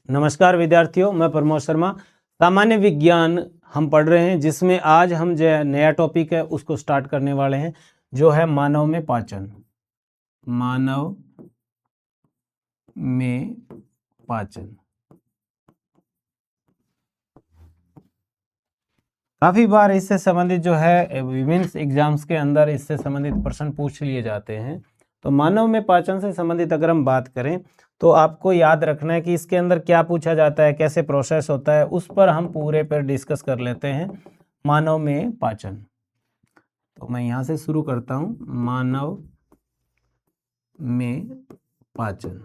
नमस्कार विद्यार्थियों, मैं प्रमोद शर्मा। सामान्य विज्ञान हम पढ़ रहे हैं, जिसमें आज हम जो नया टॉपिक है उसको स्टार्ट करने वाले हैं, जो है मानव में पाचन। मानव में पाचन। काफ़ी बार इससे संबंधित जो है विभिन्न एग्जाम्स के अंदर इससे संबंधित प्रश्न पूछ लिए जाते हैं। तो मानव में पाचन से संबंधित अगर हम बात करें तो आपको याद रखना है कि इसके अंदर क्या पूछा जाता है, कैसे प्रोसेस होता है, उस पर हम पूरे पर डिस्कस कर लेते हैं। मानव में पाचन, तो मैं यहाँ से शुरू करता हूँ। मानव में पाचन।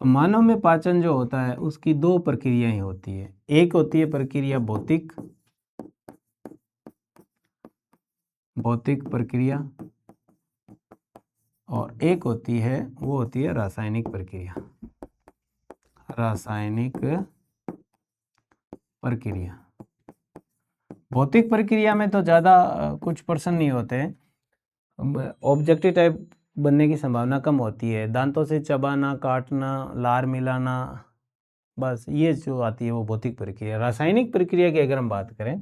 तो मानव में पाचन जो होता है उसकी दो प्रक्रियाएं होती है। एक होती है प्रक्रिया भौतिक प्रक्रिया, और एक होती है रासायनिक प्रक्रिया। रासायनिक प्रक्रिया। भौतिक प्रक्रिया में तो ज़्यादा कुछ प्रश्न नहीं होते हैं। ऑब्जेक्टिव टाइप बनने की संभावना कम होती है। दांतों से चबाना, काटना, लार मिलाना, बस ये जो आती है वो भौतिक प्रक्रिया। रासायनिक प्रक्रिया की अगर हम बात करें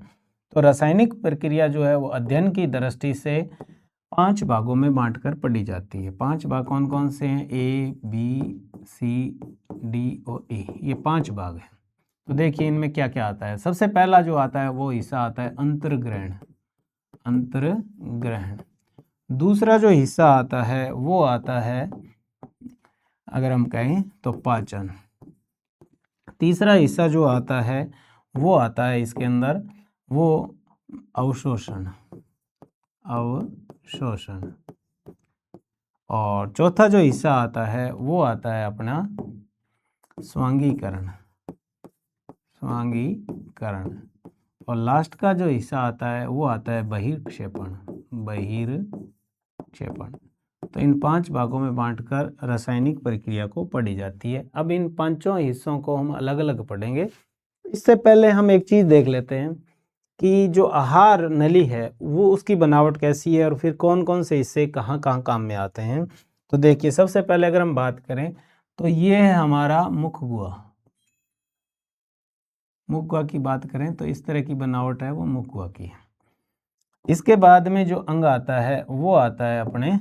तो रासायनिक प्रक्रिया जो है वो अध्ययन की दृष्टि से 5 भागों में बांटकर पढ़ी जाती है। 5 भाग कौन कौन से हैं? ए, बी, सी, डी और ई, ये 5 भाग हैं। तो देखिए इनमें क्या क्या आता है। सबसे पहला जो आता है वो हिस्सा आता है अंतर्ग्रहण। अंतर्ग्रहण। दूसरा जो हिस्सा आता है वो आता है, अगर हम कहें तो पाचन। तीसरा हिस्सा जो आता है वो आता है इसके अंदर वो अवशोषण। अवशोषण। और चौथा जो हिस्सा आता है वो आता है अपना स्वांगीकरण। स्वांगीकरण। और लास्ट का जो हिस्सा आता है वो आता है बहिर्क्षेपण। बहिर्क्षेपण। तो इन 5 भागों में बांटकर रासायनिक प्रक्रिया को पढ़ी जाती है। अब इन 5 हिस्सों को हम अलग अलग पढ़ेंगे। इससे पहले हम एक चीज़ देख लेते हैं कि जो आहार नली है वो उसकी बनावट कैसी है और फिर कौन कौन से हिस्से कहाँ कहाँ काम में आते हैं। तो देखिए सबसे पहले अगर हम बात करें तो ये है हमारा मुख गुहा। मुख गुहा की बात करें तो इस तरह की बनावट है वो मुख गुहा की है। इसके बाद में जो अंग आता है वो आता है अपने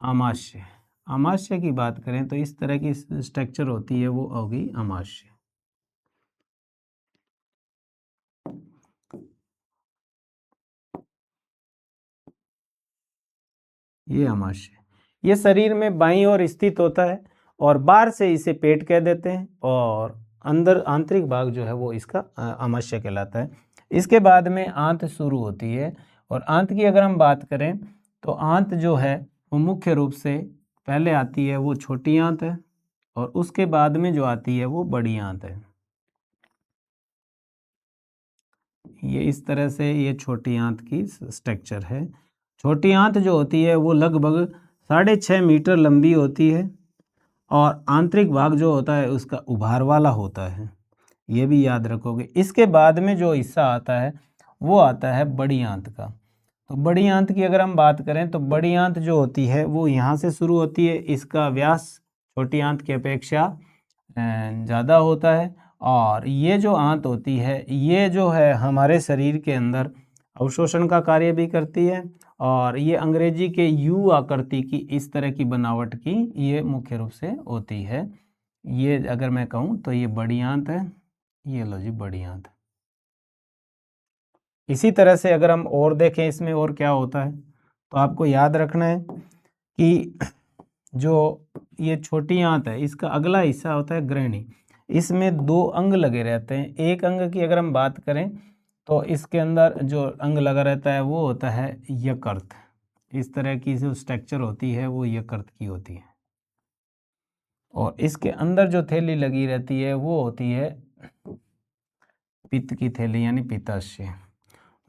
आमाशय। आमाशय की बात करें तो इस तरह की स्ट्रक्चर होती है वो होगी आमाशय। ये आमाशय, ये शरीर में बाईं ओर स्थित होता है और बाहर से इसे पेट कह देते हैं और अंदर आंतरिक भाग जो है वो इसका आमाशय कहलाता है। इसके बाद में आंत शुरू होती है और आंत की अगर हम बात करें तो आंत जो है वो मुख्य रूप से पहले आती है वो छोटी आंत है और उसके बाद में जो आती है वो बड़ी आंत है। ये इस तरह से ये छोटी आंत की स्ट्रक्चर है। छोटी आंत जो होती है वो लगभग 6.5 मीटर लंबी होती है और आंतरिक भाग जो होता है उसका उभार वाला होता है, ये भी याद रखोगे। इसके बाद में जो हिस्सा आता है वो आता है बड़ी आंत का। तो बड़ी आंत की अगर हम बात करें तो बड़ी आंत जो होती है वो यहाँ से शुरू होती है। इसका व्यास छोटी आंत की अपेक्षा ज़्यादा होता है और ये जो आंत होती है ये जो है हमारे शरीर के अंदर अवशोषण का कार्य भी करती है और ये अंग्रेजी के यू आकृति की इस तरह की बनावट की ये मुख्य रूप से होती है। ये अगर मैं कहूँ तो ये बड़ी आंत है। ये लो जी बड़ी आंत। इसी तरह से अगर हम और देखें इसमें और क्या होता है तो आपको याद रखना है कि जो ये छोटी आंत है इसका अगला हिस्सा होता है ग्रहणी। इसमें 2 अंग लगे रहते हैं। एक अंग की अगर हम बात करें तो इसके अंदर जो अंग लगा रहता है वो होता है यकृत। इस तरह की जो स्ट्रक्चर होती है वो यकृत की होती है और इसके अंदर जो थैली लगी रहती है वो होती है पित्त की थैली यानी पित्ताशय।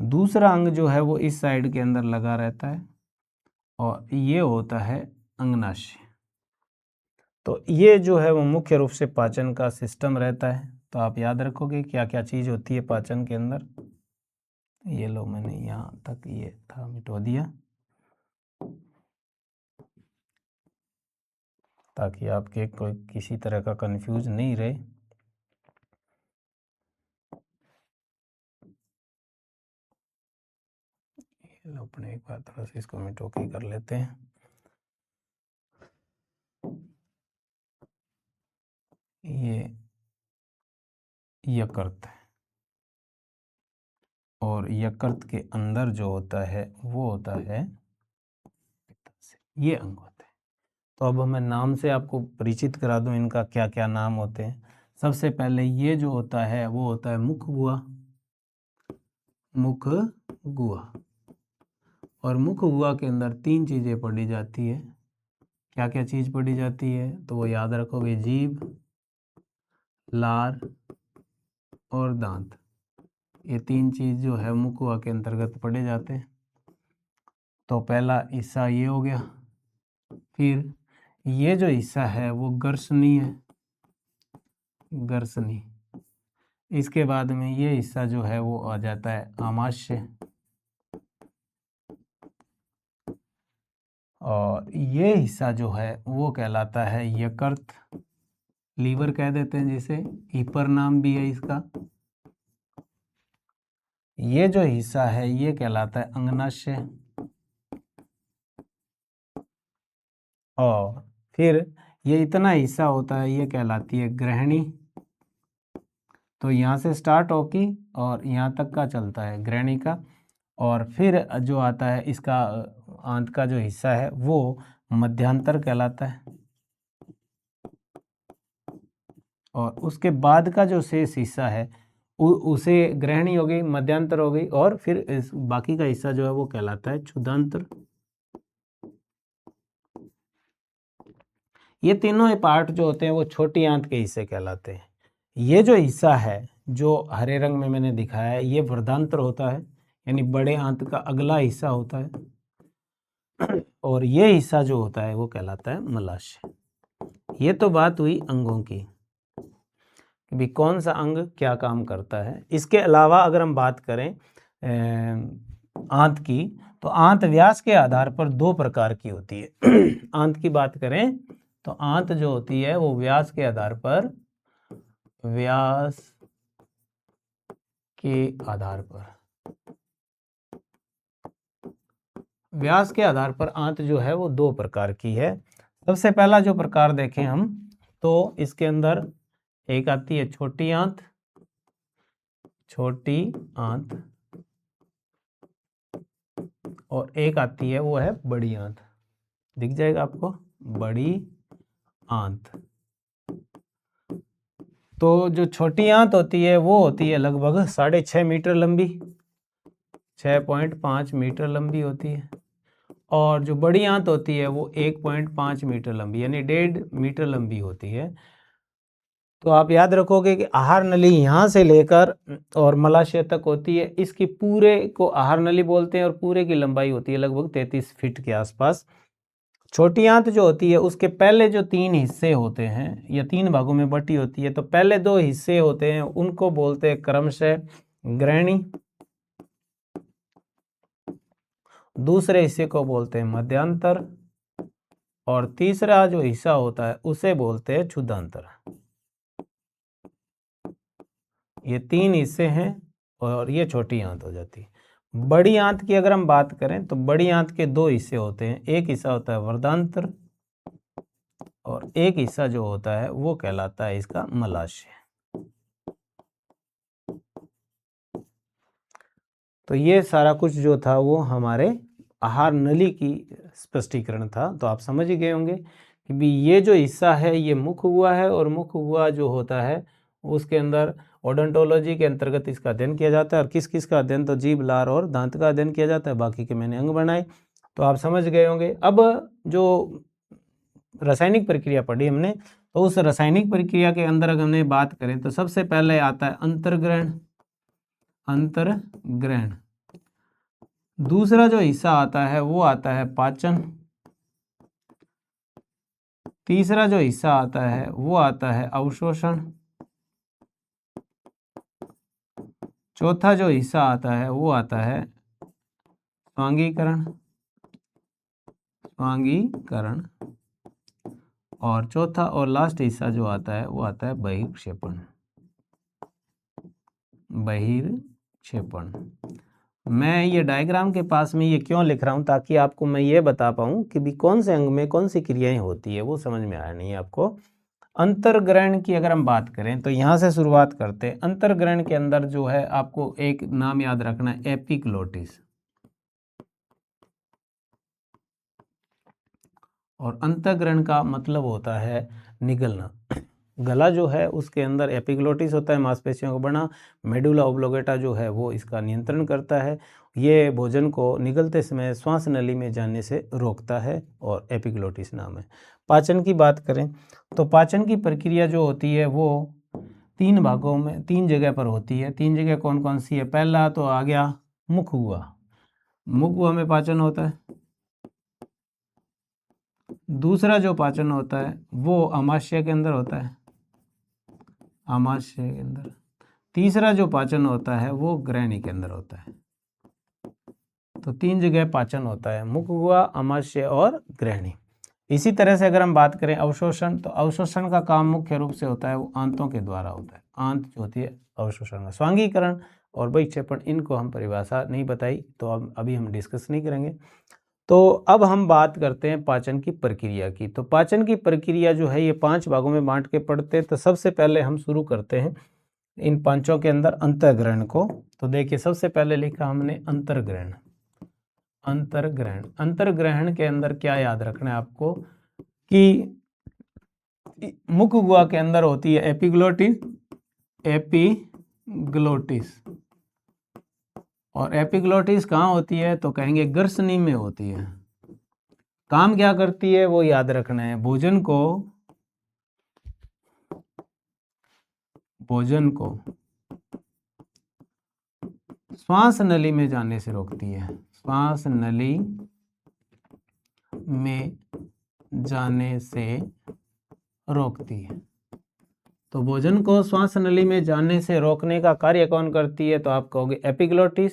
दूसरा अंग जो है वो इस साइड के अंदर लगा रहता है और ये होता है अंगनाशय। तो ये जो है वो मुख्य रूप से पाचन का सिस्टम रहता है। तो आप याद रखोगे क्या क्या चीज़ होती है पाचन के अंदर। ये लो मैंने यहाँ तक ये था मिटो दिया। ताकि आपके कोई किसी तरह का कंफ्यूज नहीं रहे। अपने एक बार थोड़ा सा इसको मिटो के कर लेते हैं। ये यकृत है और यकृत के अंदर जो होता है वो होता है पित्ताशय। ये अंग होते हैं। तो अब मैं नाम से आपको परिचित करा दूं इनका क्या क्या नाम होते हैं। सबसे पहले ये जो होता है वो होता है मुख गुहा। मुख गुहा, और मुख गुहा के अंदर 3 चीज़ें पढ़ी जाती है। क्या क्या चीज़ पढ़ी जाती है तो वो याद रखोगे, जीभ, लार और दांत। ये 3 चीज़ जो है मुख गुहा के अंतर्गत पढ़े जाते हैं। तो पहला हिस्सा ये हो गया। फिर ये जो हिस्सा है वो गर्सनी है, गर्सनी। इसके बाद में ये हिस्सा जो है वो आ जाता है आमाशय, और ये हिस्सा जो है वो कहलाता है यकृत, लीवर कह देते हैं जिसे, ईपर नाम भी है इसका। ये जो हिस्सा है ये कहलाता है अंगनाशय, और फिर ये इतना हिस्सा होता है ये कहलाती है ग्रहणी। तो यहाँ से स्टार्ट होगी और यहाँ तक का चलता है ग्रहणी का। और फिर जो आता है इसका आंत का जो हिस्सा है वो मध्यांतर कहलाता है, और उसके बाद का जो शेष हिस्सा है उसे ग्रहणी हो गई, मध्यांतर हो गई, और फिर इस बाकी का हिस्सा जो है वो कहलाता है क्षुधांतर। ये तीनों पार्ट जो होते हैं वो छोटी आंत के हिस्से कहलाते हैं। ये जो हिस्सा है जो हरे रंग में मैंने दिखाया है ये वर्धांतर होता है, यानी बड़े आंत का अगला हिस्सा होता है, और ये हिस्सा जो होता है वो कहलाता है मलाशय। ये तो बात हुई अंगों की कि भी कौन सा अंग क्या काम करता है। इसके अलावा अगर हम बात करें आंत की, तो आंत व्यास के आधार पर 2 प्रकार की होती है। आंत की बात करें तो आंत जो होती है वो व्यास के आधार पर, व्यास के आधार पर, व्यास के आधार पर आंत जो है वो 2 प्रकार की है। सबसे पहला जो प्रकार देखें हम तो इसके अंदर एक आती है छोटी आंत, छोटी आंत, और एक आती है वो है बड़ी आंत। दिख जाएगा आपको, बड़ी आंत। तो जो छोटी आंत होती है वो होती है लगभग 6.5 मीटर लंबी, 6.5 मीटर लंबी होती है, और जो बड़ी आंत होती है वो 1.5 मीटर लंबी, यानी 1.5 मीटर लंबी होती है। तो आप याद रखोगे कि आहार नली यहाँ से लेकर और मलाशय तक होती है, इसकी पूरे को आहार नली बोलते हैं, और पूरे की लंबाई होती है लगभग 33 फीट के आसपास। छोटी आंत जो होती है उसके पहले जो 3 हिस्से होते हैं या 3 भागों में बटी होती है, तो पहले 2 हिस्से होते हैं उनको बोलते हैं क्रमशः ग्रहणी, दूसरे हिस्से को बोलते हैं मध्यांतर, और तीसरा जो हिस्सा होता है उसे बोलते हैं क्षुधांतर। ये 3 हिस्से हैं और ये छोटी आंत हो जाती है। बड़ी आंत की अगर हम बात करें तो बड़ी आंत के 2 हिस्से होते हैं, एक हिस्सा होता है वर्धांतर और एक हिस्सा जो होता है वो कहलाता है इसका मलाशय। तो ये सारा कुछ जो था वो हमारे आहार नली की स्पष्टीकरण था। तो आप समझ ही गए होंगे कि भी ये जो हिस्सा है ये मुख हुआ है, और मुख हुआ जो होता है उसके अंदर ओडोंटोलॉजी के अंतर्गत इसका अध्ययन किया जाता है। और किस किस का अध्ययन, तो जीभ, लार और दांत का अध्ययन किया जाता है, बाकी के मैंने अंग बनाए। तो आप समझ गए होंगे। अब जो रासायनिक प्रक्रिया पढ़ी हमने, तो उस रासायनिक प्रक्रिया के अंदर अगर हमने बात करें तो सबसे पहले आता है अंतर्ग्रहण, अंतर्ग्रहण। दूसरा जो हिस्सा आता है वो आता है पाचन, तीसरा जो हिस्सा आता है वो आता है अवशोषण, चौथा जो हिस्सा आता है वो आता है स्वांगीकरण, स्वांगीकरण, और चौथा और लास्ट हिस्सा जो आता है वो आता है बहिर्क्षेपण। बहिर्क्षेपण। मैं ये डायग्राम के पास में ये क्यों लिख रहा हूँ, ताकि आपको मैं ये बता पाऊँ कि भी कौन से अंग में कौन सी क्रियाएं होती है, वो समझ में आया नहीं है आपको। अंतर्ग्रहण की अगर हम बात करें तो यहाँ से शुरुआत करते हैं। अंतर्ग्रहण के अंदर जो है आपको एक नाम याद रखना है, एपिग्लोटिस। और अंतर्ग्रहण का मतलब होता है निगलना। गला जो है उसके अंदर एपिग्लोटिस होता है, मांसपेशियों का बना। मेडुला ओब्लोगेटा जो है वो इसका नियंत्रण करता है। ये भोजन को निगलते समय श्वास नली में जाने से रोकता है और एपिग्लोटिस नाम है। पाचन की बात करें तो पाचन की प्रक्रिया जो होती है वो 3 भागों में 3 जगह पर होती है। 3 जगह कौन कौन सी है? पहला तो आ गया मुख हुआ। मुख हुआ में पाचन होता है। दूसरा जो पाचन होता है वो आमाशय के अंदर होता है, आमाशय के अंदर। तीसरा जो पाचन होता है वो ग्रहणी के अंदर होता है। तो 3 जगह पाचन होता है, मुख हुआ, आमाशय और ग्रहणी। इसी तरह से अगर हम बात करें अवशोषण, तो अवशोषण का काम मुख्य रूप से होता है वो आंतों के द्वारा होता है। आंत जो होती है अवशोषण का। स्वांगीकरण और बहिक्षेपण, इनको हम परिभाषा नहीं बताई, तो अब अभी हम डिस्कस नहीं करेंगे। तो अब हम बात करते हैं पाचन की प्रक्रिया की। तो पाचन की प्रक्रिया जो है ये 5 भागों में बांट के पढ़ते हैं। तो सबसे पहले हम शुरू करते हैं इन पांचों के अंदर अंतर्ग्रहण को। तो देखिए सबसे पहले लिखा हमने अंतर्ग्रहण। अंतर्ग्रहण, अंतर्ग्रहण के अंदर क्या याद रखना है आपको कि मुख गुहा के अंदर होती है एपिग्लोटिस। एपिग्लोटिस। और एपिग्लोटिस कहाँ होती है? तो कहेंगे ग्रसनी में होती है। काम क्या करती है वो याद रखना है। भोजन को श्वास नली में जाने से रोकती है। श्वास नली में जाने से रोकती है। तो भोजन को श्वास नली में जाने से रोकने का कार्य कौन करती है? तो आप कहोगे एपिग्लोटिस।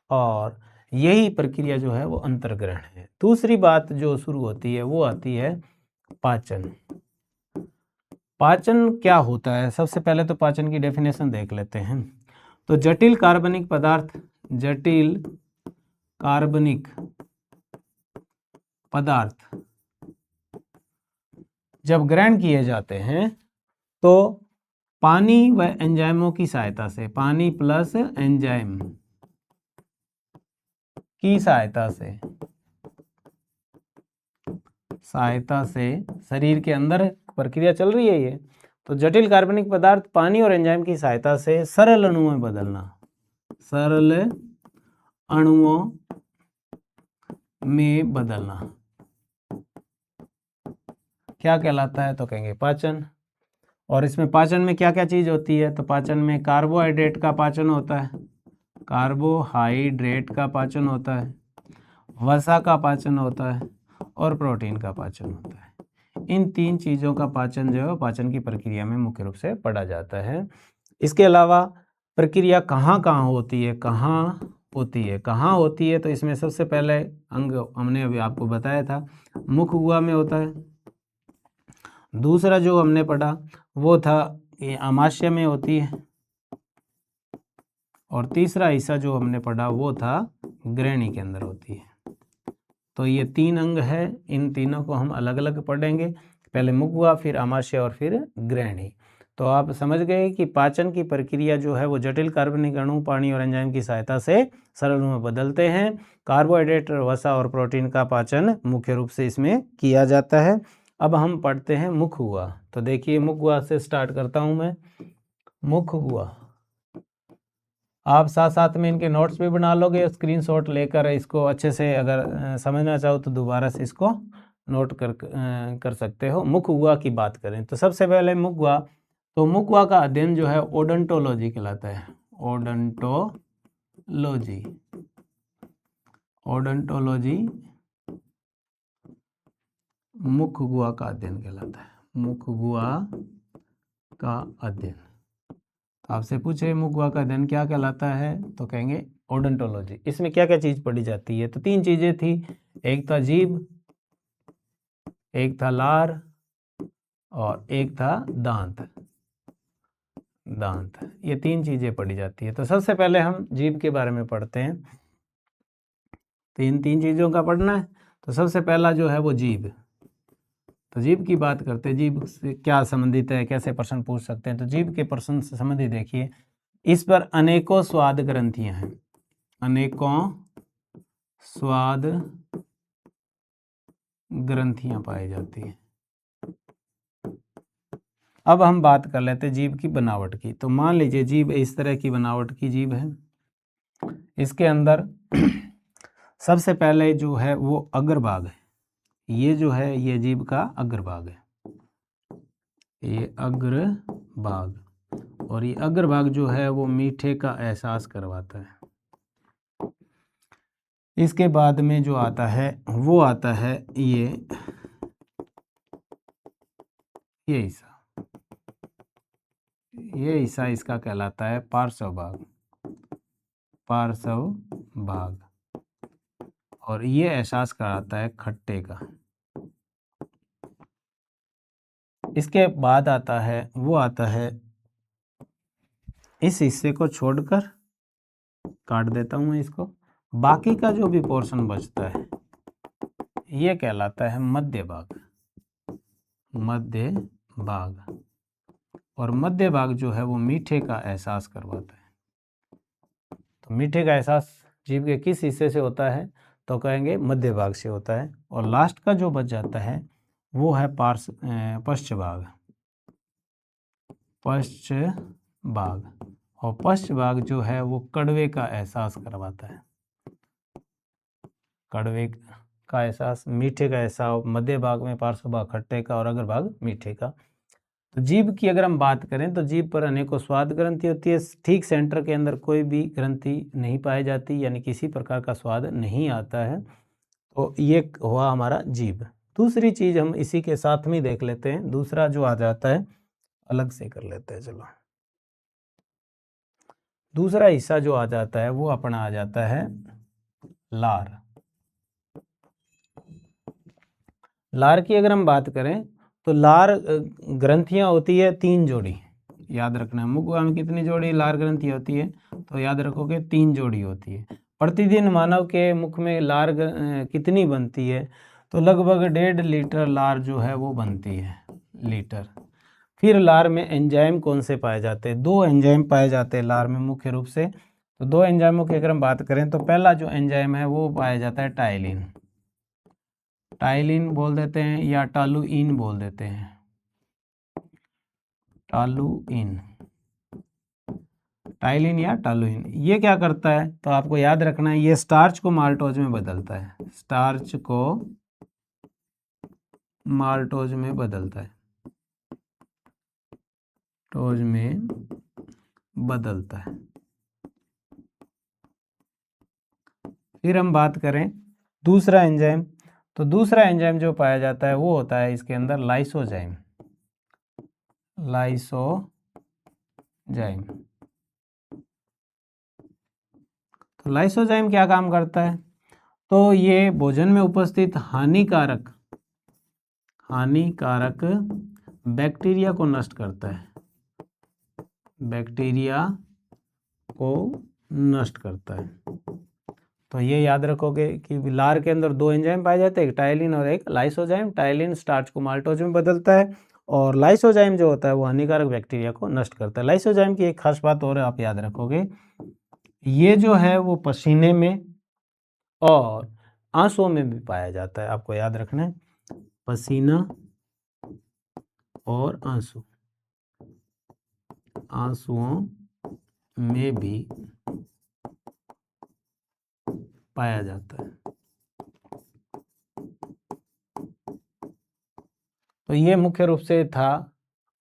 और यही प्रक्रिया जो है वो अंतर्ग्रहण है। दूसरी बात जो शुरू होती है वो आती है पाचन। पाचन क्या होता है? सबसे पहले तो पाचन की डेफिनेशन देख लेते हैं। तो जटिल कार्बनिक पदार्थ, जटिल कार्बनिक पदार्थ जब ग्रहण किए जाते हैं तो पानी व एंजाइमों की सहायता से, पानी प्लस एंजाइम की सहायता से शरीर के अंदर प्रक्रिया चल रही है ये। तो जटिल कार्बनिक पदार्थ पानी और एंजाइम की सहायता से सरल अणुओं में बदलना, सरल अणुओं में बदलना क्या कहलाता है? तो कहेंगे पाचन। और इसमें पाचन में क्या क्या चीज होती है? तो पाचन में कार्बोहाइड्रेट का पाचन होता है, कार्बोहाइड्रेट का पाचन होता है, वसा का पाचन होता है और प्रोटीन का पाचन होता है। इन 3 चीज़ों का पाचन जो है पाचन की प्रक्रिया में मुख्य रूप से पढ़ा जाता है। इसके अलावा प्रक्रिया कहाँ कहाँ होती है, कहाँ होती है? तो इसमें सबसे पहले अंग हमने अभी आपको बताया था, मुख गुहा में होता है। दूसरा जो हमने पढ़ा वो था ये आमाशय में होती है। और तीसरा हिस्सा जो हमने पढ़ा वो था ग्रहणी के अंदर होती है। तो ये 3 अंग है, इन तीनों को हम अलग अलग पढ़ेंगे। पहले मुख हुआ, फिर आमाशय और फिर ग्रहणी। तो आप समझ गए कि पाचन की प्रक्रिया जो है वो जटिल कार्बनिक अणु पानी और एंजाइम की सहायता से सरल में बदलते हैं। कार्बोहाइड्रेट, वसा और प्रोटीन का पाचन मुख्य रूप से इसमें किया जाता है। अब हम पढ़ते हैं मुख हुआ। तो देखिए मुख हुआ से स्टार्ट करता हूं मैं। मुख हुआ आप साथ साथ में इनके नोट्स भी बना लोगे, स्क्रीनशॉट लेकर इसको अच्छे से अगर समझना चाहो तो दोबारा से इसको नोट कर सकते हो। मुख हुआ की बात करें तो सबसे पहले मुख हुआ, तो मुख हुआ का अध्ययन जो है ओडोंटोलॉजी कहलाता है। ओडोंटोलॉजी, ओडोंटोलॉजी मुख गुहा का अध्ययन कहलाता है। मुख गुहा का अध्ययन। आपसे पूछे मुख गुहा का अध्ययन क्या कहलाता है? तो कहेंगे ओडोंटोलॉजी। इसमें क्या क्या चीज पढ़ी जाती है? तो 3 चीजें थी, एक था जीभ, एक था लार और एक था दांत। दांत, ये 3 चीज़ें पढ़ी जाती है। तो सबसे पहले हम जीभ के बारे में पढ़ते हैं। तो इन 3 चीज़ों का पढ़ना है। तो सबसे पहला जो है वो जीभ। तो जीभ की बात करते हैं, जीभ से क्या संबंधित है, कैसे प्रश्न पूछ सकते हैं। तो जीभ के प्रश्न से संबंधित देखिए, इस पर अनेकों स्वाद ग्रंथियां हैं। अनेकों स्वाद ग्रंथियां पाई जाती हैं। अब हम बात कर लेते हैं जीभ की बनावट की। तो मान लीजिए जीभ इस तरह की बनावट की जीभ है। इसके अंदर सबसे पहले जो है वो अग्रभाग है। ये जो है ये जीभ का अग्रभाग है, ये अग्रभाग। और ये अग्रभाग जो है वो मीठे का एहसास करवाता है। इसके बाद में जो आता है वो आता है ये हिस्सा। ये हिस्सा इसका कहलाता है पार्श्व भाग। पार्श्व भाग। और ये एहसास कराता है खट्टे का। इसके बाद आता है वो आता है, इस हिस्से को छोड़कर काट देता हूं मैं इसको, बाकी का जो भी पोर्शन बचता है ये कहलाता है मध्य भाग। मध्य भाग। और मध्य भाग जो है वो मीठे का एहसास करवाता है। तो मीठे का एहसास जीभ के किस हिस्से से होता है, तो कहेंगे मध्य भाग से होता है। और लास्ट का जो बच जाता है वो है पश्च भाग। पश्च भाग। और पश्च भाग जो है वो कड़वे का एहसास करवाता है। कड़वे का एहसास, मीठे का एहसास, मध्य भाग में पार्श्व भाग खट्टे का और अग्र भाग मीठे का। तो जीभ की अगर हम बात करें तो जीभ पर अनेकों स्वाद ग्रंथि होती है। ठीक सेंटर के अंदर कोई भी ग्रंथि नहीं पाई जाती, यानी किसी प्रकार का स्वाद नहीं आता है। तो ये हुआ हमारा जीभ। दूसरी चीज़ हम इसी के साथ में देख लेते हैं। दूसरा जो आ जाता है, अलग से कर लेते हैं, चलो। दूसरा हिस्सा जो आ जाता है वो अपना आ जाता है लार। लार की अगर हम बात करें तो लार ग्रंथियां होती है 3 जोड़ी। याद रखना है, मुखवा में कितनी जोड़ी लार ग्रंथि होती है, तो याद रखोगे 3 जोड़ी होती है। प्रतिदिन मानव के मुख में लार कितनी बनती है, तो लगभग 1.5 लीटर लार जो है वो बनती है, लीटर। फिर लार में एंजाइम कौन से पाए जाते हैं? 2 एंजाइम पाए जाते हैं लार में मुख्य रूप से। तो 2 एंजाइमों की अगर हम बात करें तो पहला जो एंजाइम है वो पाया जाता है टाइलिन। टाइलिन बोल देते हैं या टालुइन बोल देते हैं। टालुइन, टाइलिन या टालुइन। ये क्या करता है, तो आपको याद रखना है, ये स्टार्च को माल्टोज में बदलता है। स्टार्च को माल्टोज में बदलता है। टोज में बदलता है। फिर हम बात करें दूसरा एंजाइम, तो दूसरा एंजाइम जो पाया जाता है वो होता है इसके अंदर लाइसोजाइम। लाइसोजाइम। तो लाइसोजाइम क्या काम करता है, तो ये भोजन में उपस्थित हानिकारक बैक्टीरिया को नष्ट करता है। बैक्टीरिया को नष्ट करता है। तो ये याद रखोगे कि लार के अंदर 2 एंजाइम पाए जाते हैं, एक टाइलिन और एक लाइसोजाइम। टाइलिन स्टार्च को माल्टोज में बदलता है और लाइसोजाइम जो होता है वो हानिकारक बैक्टीरिया को नष्ट करता है। लाइसोजाइम की एक खास बात और आप याद रखोगे, ये जो है वो पसीने में और आंसुओं में भी पाया जाता है। आपको याद रखना है, पसीना और आंसुओं में भी पाया जाता है। तो ये मुख्य रूप से था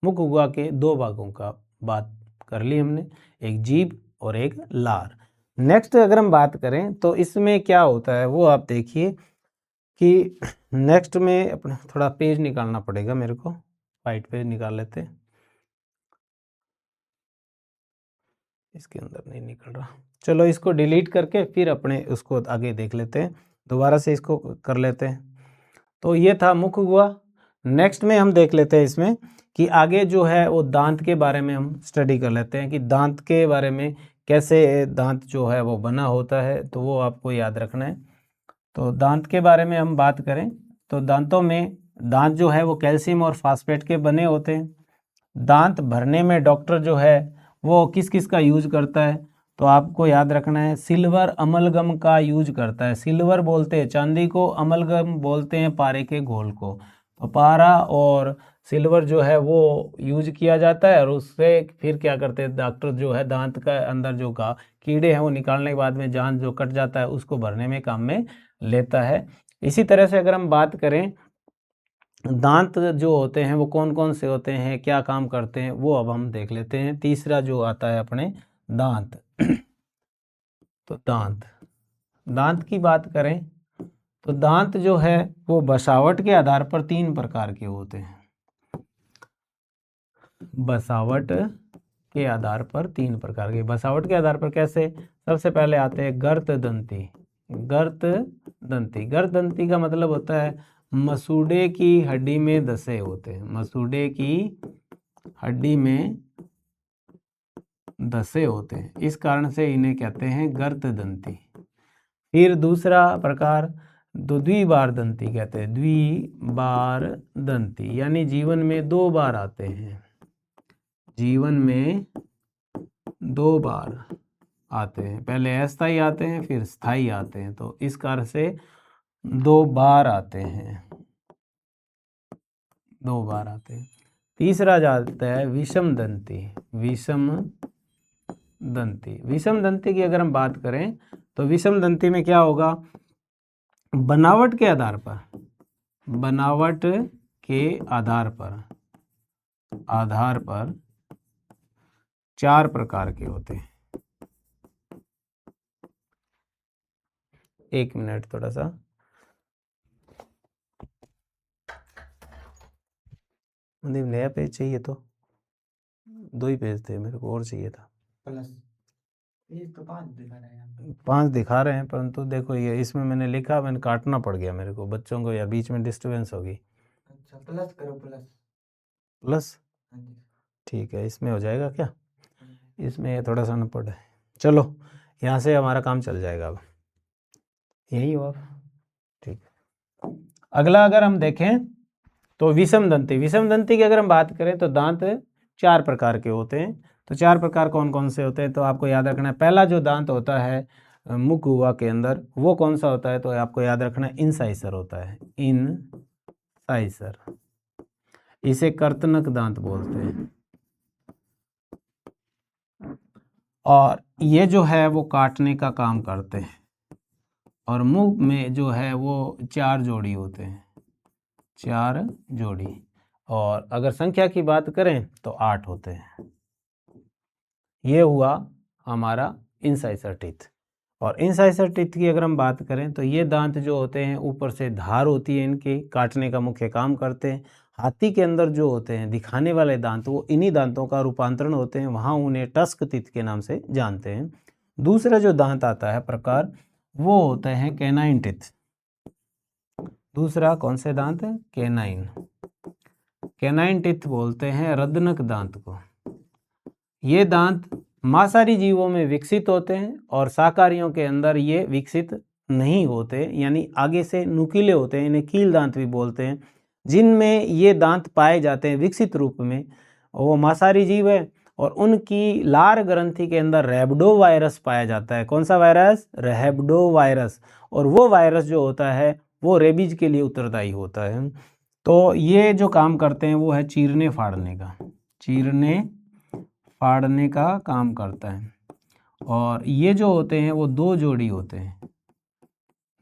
मुख गुहा के 2 भागों का बात कर ली हमने, एक जीभ और एक लार। नेक्स्ट अगर हम बात करें तो इसमें क्या होता है वो आप देखिए कि नेक्स्ट में अपना थोड़ा पेज निकालना पड़ेगा मेरे को, वाइट पेज निकाल लेते हैं। इसके अंदर नहीं निकल रहा, चलो इसको डिलीट करके फिर अपने उसको आगे देख लेते हैं, दोबारा से इसको कर लेते हैं। तो ये था मुख गुहा। नेक्स्ट में हम देख लेते हैं इसमें कि आगे जो है वो दांत के बारे में हम स्टडी कर लेते हैं कि दांत के बारे में कैसे दांत जो है वो बना होता है, तो वो आपको याद रखना है। तो दांत के बारे में हम बात करें तो दांतों में दांत जो है वो कैल्शियम और फास्फेट के बने होते हैं। दांत भरने में डॉक्टर जो है वो किस किस का यूज करता है, तो आपको याद रखना है सिल्वर अमलगम का यूज करता है। सिल्वर बोलते हैं चांदी को, अमलगम बोलते हैं पारे के घोल को। तो पारा और सिल्वर जो है वो यूज किया जाता है और उससे फिर क्या करते हैं डॉक्टर जो है दांत का अंदर जो का कीड़े हैं वो निकालने के बाद में दांत जो कट जाता है उसको भरने में काम में लेता है। इसी तरह से अगर हम बात करें दांत जो होते हैं वो कौन कौन से होते हैं, क्या काम करते हैं, वो अब हम देख लेते हैं। तीसरा जो आता है अपने दांत तो दांत की बात करें तो दांत जो है वो बसावट के आधार पर 3 प्रकार के होते हैं। बसावट के आधार पर 3 प्रकार के, बसावट के आधार पर कैसे, सबसे पहले आते हैं गर्त दंती। गर्त दंती का मतलब होता है मसूड़े की हड्डी में धसे होते हैं, मसूड़े की हड्डी में धसे होते हैं, इस कारण से इन्हें कहते हैं गर्त दंती। फिर दूसरा प्रकार द्विबार दंती कहते हैं, द्विबार दंती यानी जीवन में 2 बार आते हैं, जीवन में 2 बार आते हैं, पहले अस्थाई आते हैं फिर स्थाई आते हैं, तो इस कारण से 2 बार आते हैं, 2 बार आते हैं। तीसरा जाता है विषम दंती। विषम दंती की अगर हम बात करें तो विषम दंती में क्या होगा, बनावट के आधार पर 4 प्रकार के होते हैं। 1 मिनट थोड़ा सा, नया पेज चाहिए तो 2 ही पेज थे, मेरे को और चाहिए था। प्लस पेज तो 5 दिखा रहे हैं, 5 दिखा रहे हैं, परंतु देखो ये इसमें मैंने लिखा, मैंने काटना पड़ गया मेरे को, बच्चों को या बीच में डिस्टर्बेंस होगी। अच्छा प्लस करो, प्लस ठीक है, इसमें हो जाएगा क्या, इसमें थोड़ा सा न पड़े, चलो यहाँ से हमारा काम चल जाएगा। अब यही हो आप, ठीक। अगला अगर हम देखें तो विषम दंती की अगर हम बात करें तो दांत 4 प्रकार के होते हैं। तो 4 प्रकार कौन कौन से होते हैं, तो आपको याद रखना है पहला जो दांत होता है मुख हुआ के अंदर वो कौन सा होता है, तो आपको याद रखना है इंसाइसर होता है, इंसाइसर, इसे कर्तनक दांत बोलते हैं। और ये जो है वो काटने का काम करते हैं, और मुंह में जो है वो 4 जोड़ी होते हैं, 4 जोड़ी, और अगर संख्या की बात करें तो 8 होते हैं। ये हुआ हमारा इंसाइसर टीथ। और इंसाइसर टीथ की अगर हम बात करें तो ये दांत जो होते हैं ऊपर से धार होती है, इनकी काटने का मुख्य काम करते हैं। हाथी के अंदर जो होते हैं दिखाने वाले दांत वो इन्हीं दांतों का रूपांतरण होते हैं, वहाँ उन्हें टस्क टीथ के नाम से जानते हैं। दूसरा जो दांत आता है प्रकार वो होते हैं कैनाइन टीथ। दूसरा कौन से दांत है, कैनाइन टीथ बोलते हैं रदनक दांत को। ये दांत मांसाहारी जीवों में विकसित होते हैं और शाकाहारियों के अंदर ये विकसित नहीं होते, यानी आगे से नुकीले होते हैं, इन्हें कील दांत भी बोलते हैं। जिनमें ये दांत पाए जाते हैं विकसित रूप में वो मांसाहारी जीव है, और उनकी लार ग्रंथि के अंदर रैबिडो वायरस पाया जाता है। कौन सा वायरस, रैबिडो वायरस, और वो वायरस जो होता है वो रेबीज के लिए उत्तरदायी होता है। तो ये जो काम करते हैं वो है चीरने फाड़ने का काम करता है। और ये जो होते हैं वो 2 जोड़ी होते हैं,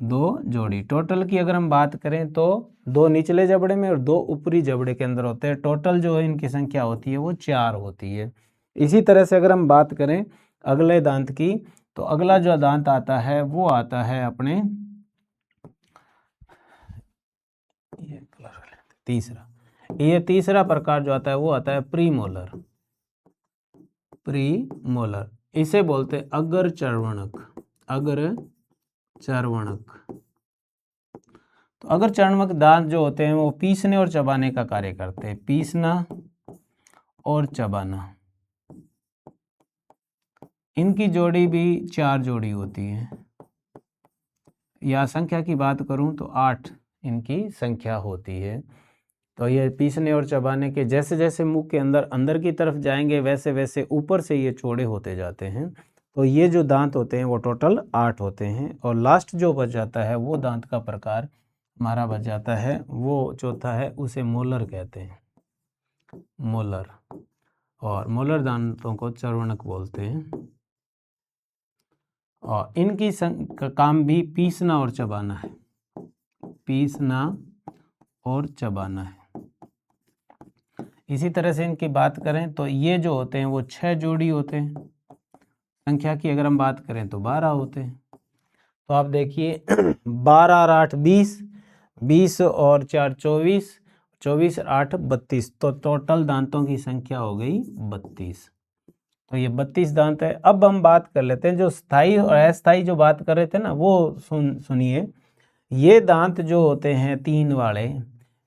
2 जोड़ी। टोटल की अगर हम बात करें तो 2 निचले जबड़े में और 2 ऊपरी जबड़े के अंदर होते हैं। टोटल जो है इनकी संख्या होती है वो 4 होती है। इसी तरह से अगर हम बात करें अगले दांत की, तो अगला जो दांत आता है वो आता है अपने तीसरा प्रकार जो आता है वो आता है प्रीमोलर। इसे बोलते हैं अगर चर्वणक। तो अगर चर्मक दांत जो होते हैं वो पीसने और चबाने का कार्य करते हैं, पीसना और चबाना, इनकी जोड़ी भी 4 जोड़ी होती है, या संख्या की बात करूं तो 8 इनकी संख्या होती है। तो ये पीसने और चबाने के जैसे जैसे मुंह के अंदर अंदर की तरफ जाएंगे वैसे वैसे ऊपर से ये चौड़े होते जाते हैं। तो ये जो दांत होते हैं वो टोटल 8 होते हैं, और लास्ट जो बच जाता है वो दांत का प्रकार हमारा बच जाता है, वो चौथा है, उसे मोलर कहते हैं, मोलर। और मोलर दांतों को चर्वणक बोलते हैं, और इनकी का काम भी पीसना और चबाना है, पीसना और चबाना है। इसी तरह से इनकी बात करें तो ये जो होते हैं वो 6 जोड़ी होते हैं, संख्या की अगर हम बात करें तो 12 होते हैं। तो आप देखिए 12 और 8 20, 20 और 4 24, 24 और 8 32, तो टोटल दांतों की संख्या हो गई 32। तो ये 32 दांत है। अब हम बात कर लेते हैं जो स्थायी और अस्थायी जो बात कर रहे थे ना, वो सुनिए। ये दांत जो होते हैं 3 वाले,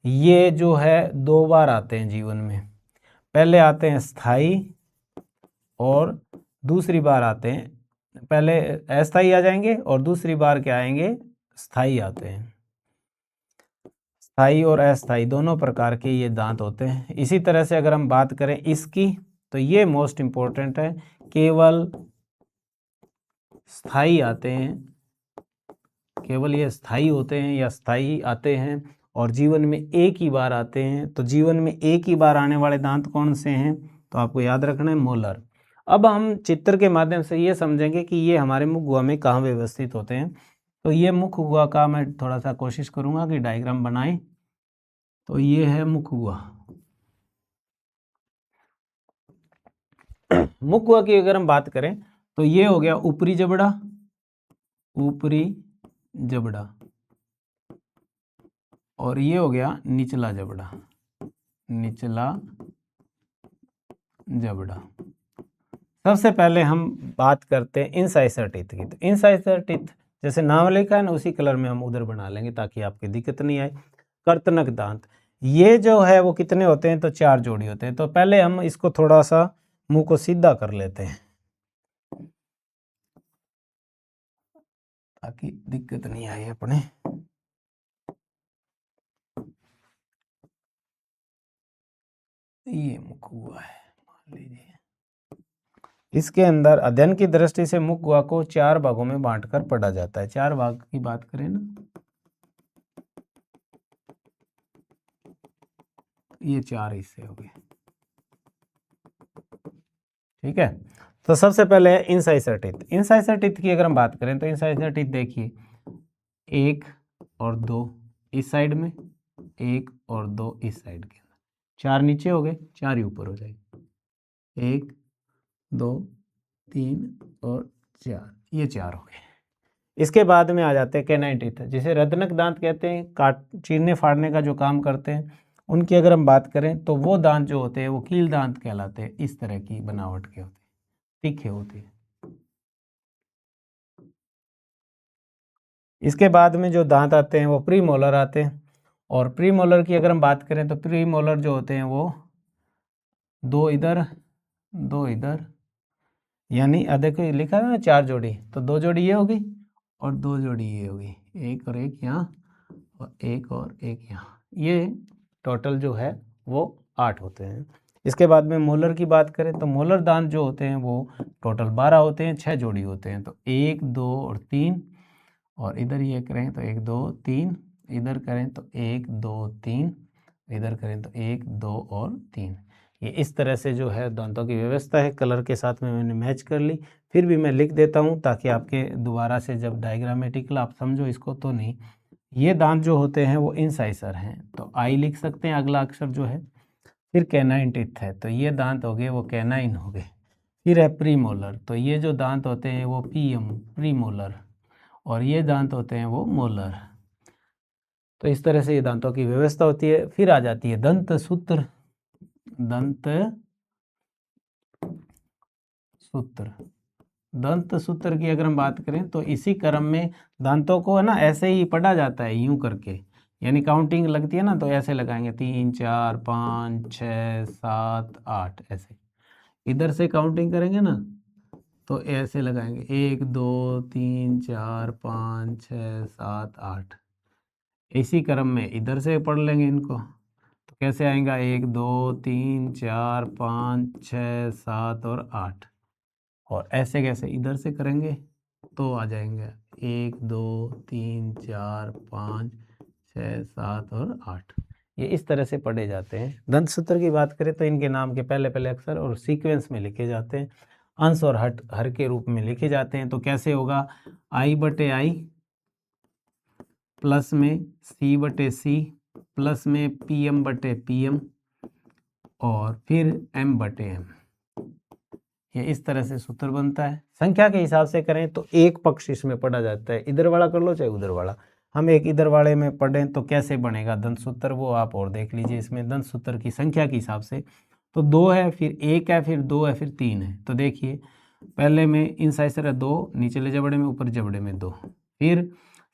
ये जो है 2 बार आते हैं जीवन में। पहले आते हैं स्थायी और दूसरी बार आते हैं, पहले अस्थायी आ जाएंगे और दूसरी बार क्या आएंगे, स्थायी आते हैं। स्थायी और अस्थायी दोनों प्रकार के ये दांत होते हैं। इसी तरह से अगर हम बात करें इसकी, तो ये मोस्ट इम्पोर्टेंट है, केवल स्थायी आते हैं, केवल ये स्थायी होते हैं या स्थायी आते हैं, और जीवन में एक ही बार आते हैं। तो जीवन में एक ही बार आने वाले दांत कौन से हैं, तो आपको याद रखना है मोलर। अब हम चित्र के माध्यम से ये समझेंगे कि ये हमारे मुख गुहा में कहाँ व्यवस्थित होते हैं। तो ये मुख गुहा का मैं थोड़ा सा कोशिश करूँगा कि डायग्राम बनाएं। तो ये है मुख गुहा। मुख गुहा की अगर हम बात करें तो ये हो गया ऊपरी जबड़ा, ऊपरी जबड़ा, और ये हो गया निचला जबड़ा, निचला जबड़ा। सबसे पहले हम बात करते हैं इंसाइसर टीथ की। तो इंसाइसर टीथ जैसे नाम लिखा है ना, उसी कलर में हम उधर बना लेंगे ताकि आपकी दिक्कत नहीं आए। कर्तनक दांत, ये जो है वो कितने होते हैं, तो 4 जोड़ी होते हैं। तो पहले हम इसको थोड़ा सा मुंह को सीधा कर लेते हैं ताकि दिक्कत नहीं आए अपने। ये मुख गुहा है, मान लीजिए। इसके अंदर अध्ययन की दृष्टि से मुख गुहा को 4 भागों में बांटकर पढ़ा जाता है। 4 भाग की बात करें ना, ये 4 हिस्से हो गए, ठीक है। तो सबसे पहले है इंसाइसर टीथ। इंसाइसर टीथ की अगर हम बात करें तो इंसाइसर टीथ देखिए 1 और 2 इस साइड में, 1 और 2 इस साइड के अंदर, 4 नीचे हो गए, 4 ही ऊपर हो जाएंगे, 1 2 3 और 4, ये 4 हो गए। इसके बाद में आ जाते हैं कैनाइन टीथ, जिसे रत्नक दांत कहते हैं, काट चीरने फाड़ने का जो काम करते हैं। उनकी अगर हम बात करें तो वो दांत जो होते हैं वो कील दांत कहलाते हैं। इस तरह की बनावट के होते हैं, तीखे होते हैं। इसके बाद में जो दांत आते हैं वो प्री मोलर आते हैं, और प्री मोलर की अगर हम बात करें तो प्री मोलर जो होते हैं वो 2 इधर 2 इधर, यानी देखो लिखा है ना 4 जोड़ी, तो 2 जोड़ी ये होगी और 2 जोड़ी ये होगी, एक और एक यहाँ और एक और एक यहाँ, ये टोटल जो है वो 8 होते हैं। इसके बाद में मोलर की बात करें तो मोलर दांत जो होते हैं वो टोटल 12 होते हैं, 6 जोड़ी होते हैं। तो 1 2 और 3, और इधर ये करें तो 1 2 3, इधर करें तो 1 2 3, इधर करें तो 1 2 और 3। ये इस तरह से जो है दांतों की व्यवस्था है। कलर के साथ में मैंने मैच कर ली, फिर भी मैं लिख देता हूँ ताकि आपके दोबारा से जब डायग्रामेटिकल आप समझो इसको तो नहीं। ये दांत जो होते हैं वो इंसाइसर हैं, तो आई लिख सकते हैं अगला अक्षर जो है। फिर कैनाइन टीथ है, तो ये दांत हो गए वो कैनाइन हो गए। फिर है प्रीमोलर, तो ये जो दांत होते हैं वो प्रीमोलर, और ये दांत होते हैं वो मोलर। तो इस तरह से ये दांतों की व्यवस्था होती है। फिर आ जाती है दंत सूत्र, दंत सूत्र। दंत सूत्र की अगर हम बात करें तो इसी क्रम में दांतों को है ना ऐसे ही पढ़ा जाता है यूं करके, यानी काउंटिंग लगती है ना, तो ऐसे लगाएंगे 3 4 5 6 7 8 ऐसे। इधर से काउंटिंग करेंगे ना तो ऐसे लगाएंगे 1 2 3 4 5 6 7 8। इसी क्रम में इधर से पढ़ लेंगे इनको, तो कैसे आएगा 1 2 3 4 5 6 7 और 8। और ऐसे कैसे इधर से करेंगे तो आ जाएंगे 1 2 3 4 5 6 7 और 8। ये इस तरह से पढ़े जाते हैं। दंत सूत्र की बात करें तो इनके नाम के पहले पहले अक्षर और सीक्वेंस में लिखे जाते हैं, अंश और हर के रूप में लिखे जाते हैं। तो कैसे होगा, I/I प्लस में C/C प्लस में PM/PM और फिर M/M। ये इस तरह से सूत्र बनता है। संख्या के हिसाब से करें तो एक पक्ष इसमें पढ़ा जाता है, इधर वाला कर लो चाहे उधर वाला। हम एक इधर वाले में पढ़ें तो कैसे बनेगा दंत सूत्र, वो आप और देख लीजिए। इसमें दंत सूत्र की संख्या के हिसाब से तो 2 है, फिर 1 है, फिर 2 है, फिर 3 है। तो देखिए पहले में इन साइड से 2, निचले जबड़े में ऊपर जबड़े में 2, फिर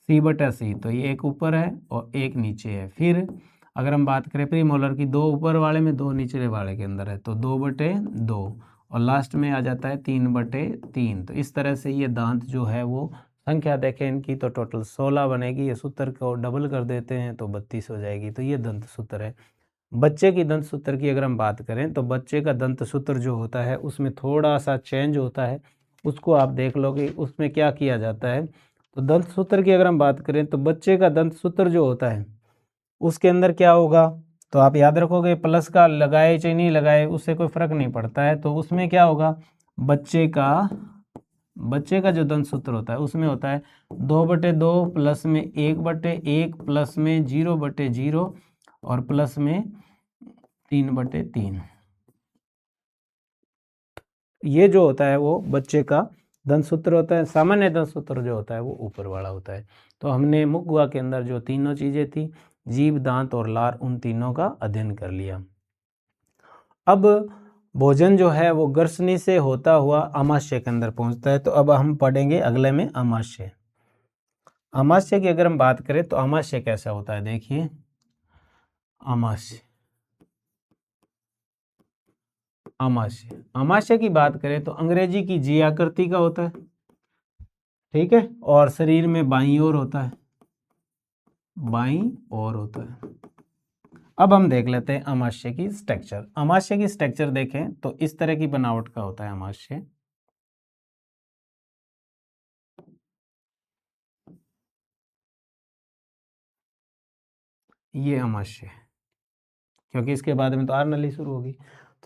C/C तो ये एक ऊपर है और एक नीचे है। फिर अगर हम बात करें प्रीमोलर की, 2 ऊपर वाले में 2 निचले वाले के अंदर है, तो 2/2 और लास्ट में आ जाता है 3/3। तो इस तरह से ये दांत जो है वो संख्या देखें इनकी तो टोटल 16 बनेगी। ये सूत्र को डबल कर देते हैं तो 32 हो जाएगी। तो ये दंत सूत्र है। बच्चे की दंत सूत्र की अगर हम बात करें तो बच्चे का दंत सूत्र जो होता है उसमें थोड़ा सा चेंज होता है, उसको आप देख लोगे उसमें क्या किया जाता है। तो दंत सूत्र की अगर हम बात करें तो बच्चे का दंत सूत्र जो होता है उसके अंदर क्या होगा, तो आप याद रखोगे प्लस का लगाए चाहे नहीं लगाए उससे कोई फर्क नहीं पड़ता है। तो उसमें क्या होगा, बच्चे का जो दंत सूत्र होता है उसमें होता है 2/2 प्लस में 1/1 प्लस में 0/0 और प्लस में 3/3। ये जो होता है वो बच्चे का दंत सूत्र होता है। सामान्य दंत सूत्र जो होता है वो ऊपर वाला होता है। तो हमने मुख गुहा के अंदर जो तीनों चीजें थी, जीभ, दांत और लार, उन तीनों का अध्ययन कर लिया। अब भोजन जो है वो ग्रसनी से होता हुआ आमाशय के अंदर पहुंचता है। तो अब हम पढ़ेंगे अगले में आमाशय। आमाशय की अगर हम बात करें तो आमाशय कैसा होता है, देखिए आमाशय की बात करें तो अंग्रेजी की जी आकृति का होता है, ठीक है, और शरीर में बाईं ओर होता है, अब हम देख लेते हैं आमाशय की स्ट्रक्चर। आमाशय की स्ट्रक्चर देखें तो इस तरह की बनावट का होता है आमाशय। ये आमाशय, क्योंकि इसके बाद में तो आर नली शुरू होगी।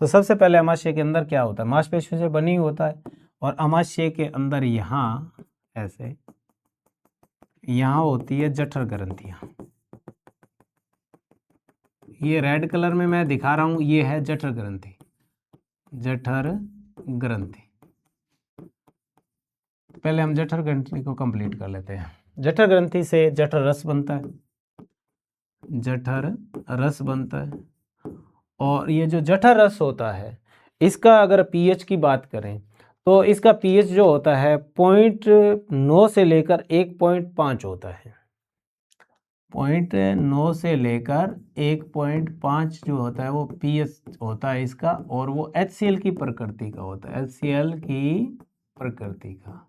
तो सबसे पहले आमाशय के अंदर क्या होता है, मांसपेशियों से बनी होता है। और आमाशय के अंदर यहाँ ऐसे यहाँ होती है जठर ग्रंथियां। ये रेड कलर में मैं दिखा रहा हूं, ये है जठर ग्रंथि। पहले हम जठर ग्रंथि को कंप्लीट कर लेते हैं। जठर ग्रंथि से जठर रस बनता है। और ये जो जठर रस होता है इसका अगर पीएच की बात करें तो इसका पीएच जो होता है 0.9 से लेकर 1.5 होता है। 0.9 से लेकर 1.5 जो होता है वो पीएच होता है इसका, और वो HCl की प्रकृति का होता है, HCl की प्रकृति का।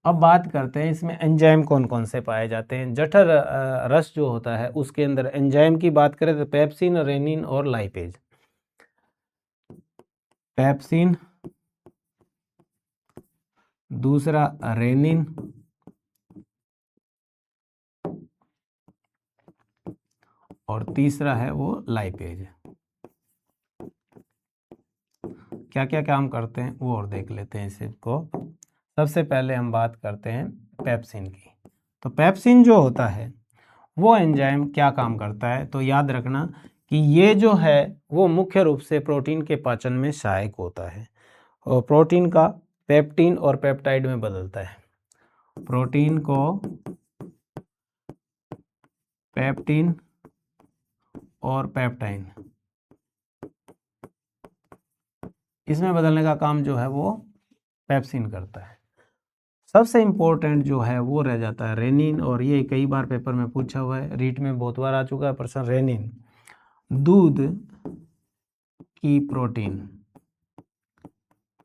अब बात करते हैं इसमें एंजाइम कौन कौन से पाए जाते हैं। जठर रस जो होता है उसके अंदर एंजाइम की बात करें तो पेप्सिन, रेनिन और लाइपेज। पेप्सिन, दूसरा रेनिन और तीसरा है वो लाइपेज। क्या क्या काम करते हैं वो और देख लेते हैं इसको। सबसे पहले हम बात करते हैं पेप्सिन की। तो पेप्सिन जो होता है वो एंजाइम क्या काम करता है, तो याद रखना कि ये जो है वो मुख्य रूप से प्रोटीन के पाचन में सहायक होता है और प्रोटीन का पेप्टीन और पेप्टाइड में बदलता है। प्रोटीन को पेप्टीन और पेप्टाइन इसमें बदलने का काम जो है वो पेप्सिन करता है। सबसे इम्पोर्टेंट जो है वो रह जाता है रेनिन, और ये कई बार पेपर में पूछा हुआ है, रीट में बहुत बार आ चुका है प्रश्न। रेनिन दूध की प्रोटीन।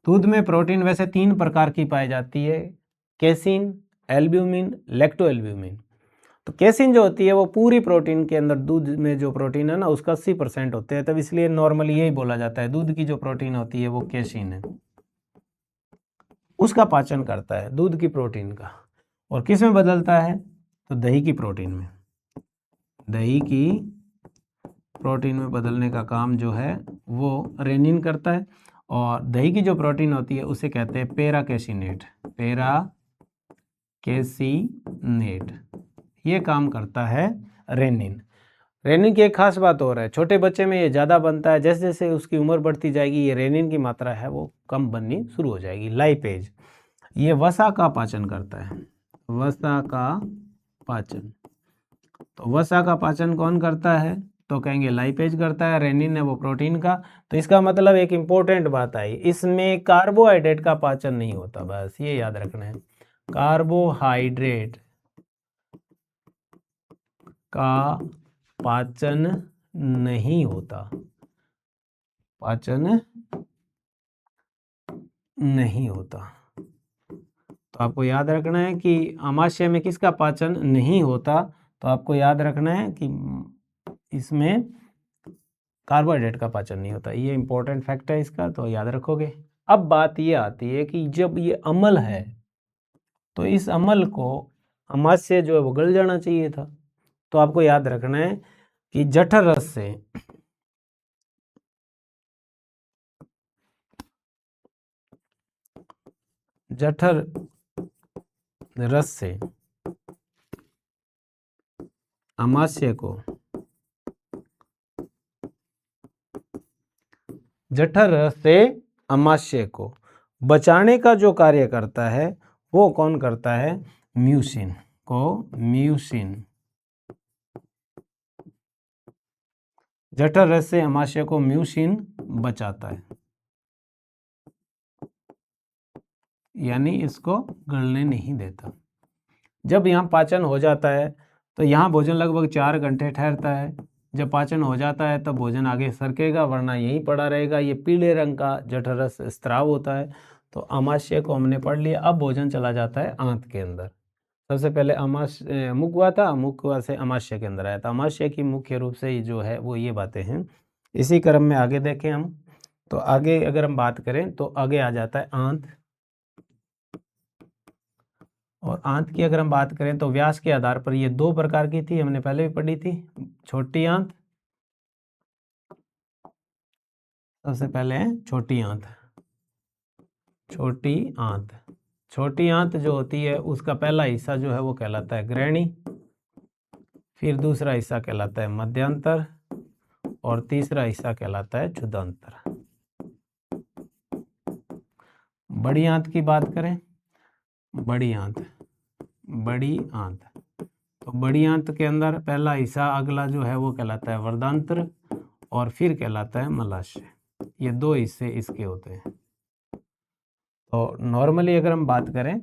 दूध में प्रोटीन वैसे 3 प्रकार की पाई जाती है, केसिन, एल्ब्यूमिन, लैक्टोएल्ब्यूमिन। तो केसिन जो होती है वो पूरी प्रोटीन के अंदर, दूध में जो प्रोटीन है ना उसका 80% होते हैं, तब इसलिए नॉर्मली यही बोला जाता है दूध की जो प्रोटीन होती है वो केसिन है, उसका पाचन करता है दूध की प्रोटीन का। और किस में बदलता है, तो दही की प्रोटीन में, दही की प्रोटीन में बदलने का काम जो है वो रेनिन करता है। और दही की जो प्रोटीन होती है उसे कहते हैं पेराकेसिनेट, पेराकेसिनेट, ये काम करता है रेनिन। रेनिन की एक खास बात और है, छोटे बच्चे में ये ज़्यादा बनता है, जैसे जैसे उसकी उम्र बढ़ती जाएगी ये रेनिन की मात्रा है वो कम बननी शुरू हो जाएगी। लाइपेज, ये वसा का पाचन करता है, वसा का पाचन। तो वसा का पाचन कौन करता है, तो कहेंगे लाइपेज करता है, रेनिन है वो प्रोटीन का। तो इसका मतलब एक इम्पोर्टेंट बात आई, इसमें कार्बोहाइड्रेट का पाचन नहीं होता, बस ये याद रखना है, कार्बोहाइड्रेट का पाचन नहीं होता, पाचन नहीं होता। तो आपको याद रखना है कि अमाशय में किसका पाचन नहीं होता, तो आपको याद रखना है कि इसमें कार्बोहाइड्रेट का पाचन नहीं होता, ये इंपॉर्टेंट फैक्ट है इसका, तो याद रखोगे। अब बात ये आती है कि जब ये अम्ल है तो इस अम्ल को अमाशय जो है वो गल जाना चाहिए था। तो आपको याद रखना है कि जठर रस से, जठर रस से अमाशय को, जठर रस से अमाशय को बचाने का जो कार्य करता है वो कौन करता है, म्यूसिन को, म्यूसिन जठर रस से अमाशय को म्यूसिन बचाता है, यानी इसको गलने नहीं देता। जब यहाँ पाचन हो जाता है तो यहाँ भोजन लगभग 4 घंटे ठहरता है, जब पाचन हो जाता है तब भोजन आगे सरकेगा, वरना यहीं पड़ा रहेगा। ये पीले रंग का जठर रस स्त्राव होता है। तो अमाशय को हमने पढ़ लिया, अब भोजन चला जाता है आंत के अंदर। सबसे पहले अमाशय मुख हुआ था, मुख हुआ से अमाशय के अंदर आया था। अमाशय की मुख्य रूप से जो है वो ये बातें हैं, इसी क्रम में आगे देखें हम। तो आगे अगर हम बात करें तो आगे आ जाता है आंत। और आंत की अगर हम बात करें तो व्यास के आधार पर ये 2 प्रकार की थी, हमने पहले भी पढ़ी थी। छोटी आंत, सबसे पहले है छोटी आंत। छोटी आंत, छोटी आंत जो होती है उसका पहला हिस्सा जो है वो कहलाता है ग्रहणी, फिर दूसरा हिस्सा कहलाता है मध्यांतर, और तीसरा हिस्सा कहलाता है क्षुधांतर। बड़ी आंत की बात करें, बड़ी आंत, बड़ी आंत, तो बड़ी आंत के अंदर पहला हिस्सा अगला जो है वो कहलाता है वर्धांत्र, और फिर कहलाता है मलाशय। ये 2 हिस्से इसके होते हैं। तो नॉर्मली अगर हम बात करें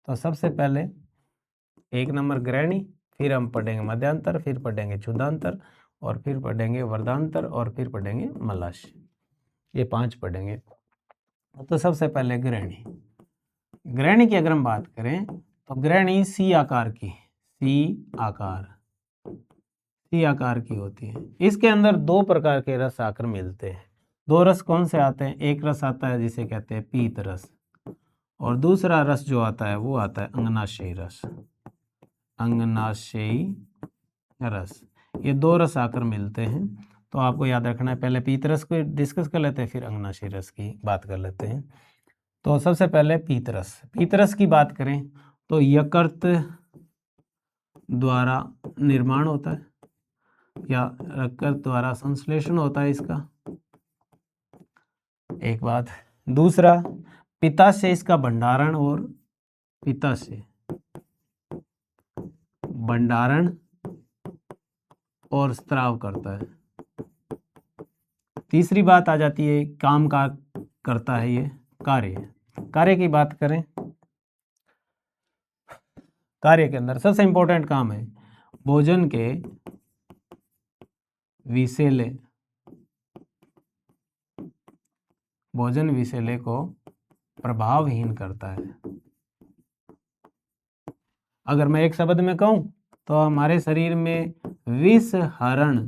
तो सबसे पहले 1 नंबर ग्रहणी, फिर हम पढ़ेंगे मध्यांतर, फिर पढ़ेंगे क्षुधांतर, और फिर पढ़ेंगे वर्धांतर, और फिर पढ़ेंगे मलाशय। ये 5 पढ़ेंगे। तो सबसे पहले ग्रहणी, ग्रहणी की अगर हम बात करें तो ग्रहणी सी आकार की, सी आकार की होती है। इसके अंदर 2 प्रकार के रस आकर मिलते हैं। 2 रस कौन से आते हैं, एक रस आता है जिसे कहते हैं पीत रस, और दूसरा रस जो आता है वो आता है अंगनाशयी रस, अंगनाशयी रस। ये 2 रस आकर मिलते हैं। तो आपको याद रखना है, पहले पीत रस को डिस्कस कर लेते हैं, फिर अंगनाशयी रस की बात कर लेते हैं। तो सबसे पहले पीत रस, पीत रस की बात करें तो यकृत द्वारा निर्माण होता है या यकृत द्वारा संश्लेषण होता है इसका, एक बात। दूसरा, पित्ताशय इसका भंडारण और पित्ताशय भंडारण और स्त्राव करता है। तीसरी बात आ जाती है काम का करता है ये कार्य। कार्य की बात करें कार्य के अंदर सबसे इंपॉर्टेंट काम है भोजन के विषैले, भोजन विषैले को प्रभावहीन करता है। अगर मैं एक शब्द में कहूं तो हमारे शरीर में विष हरण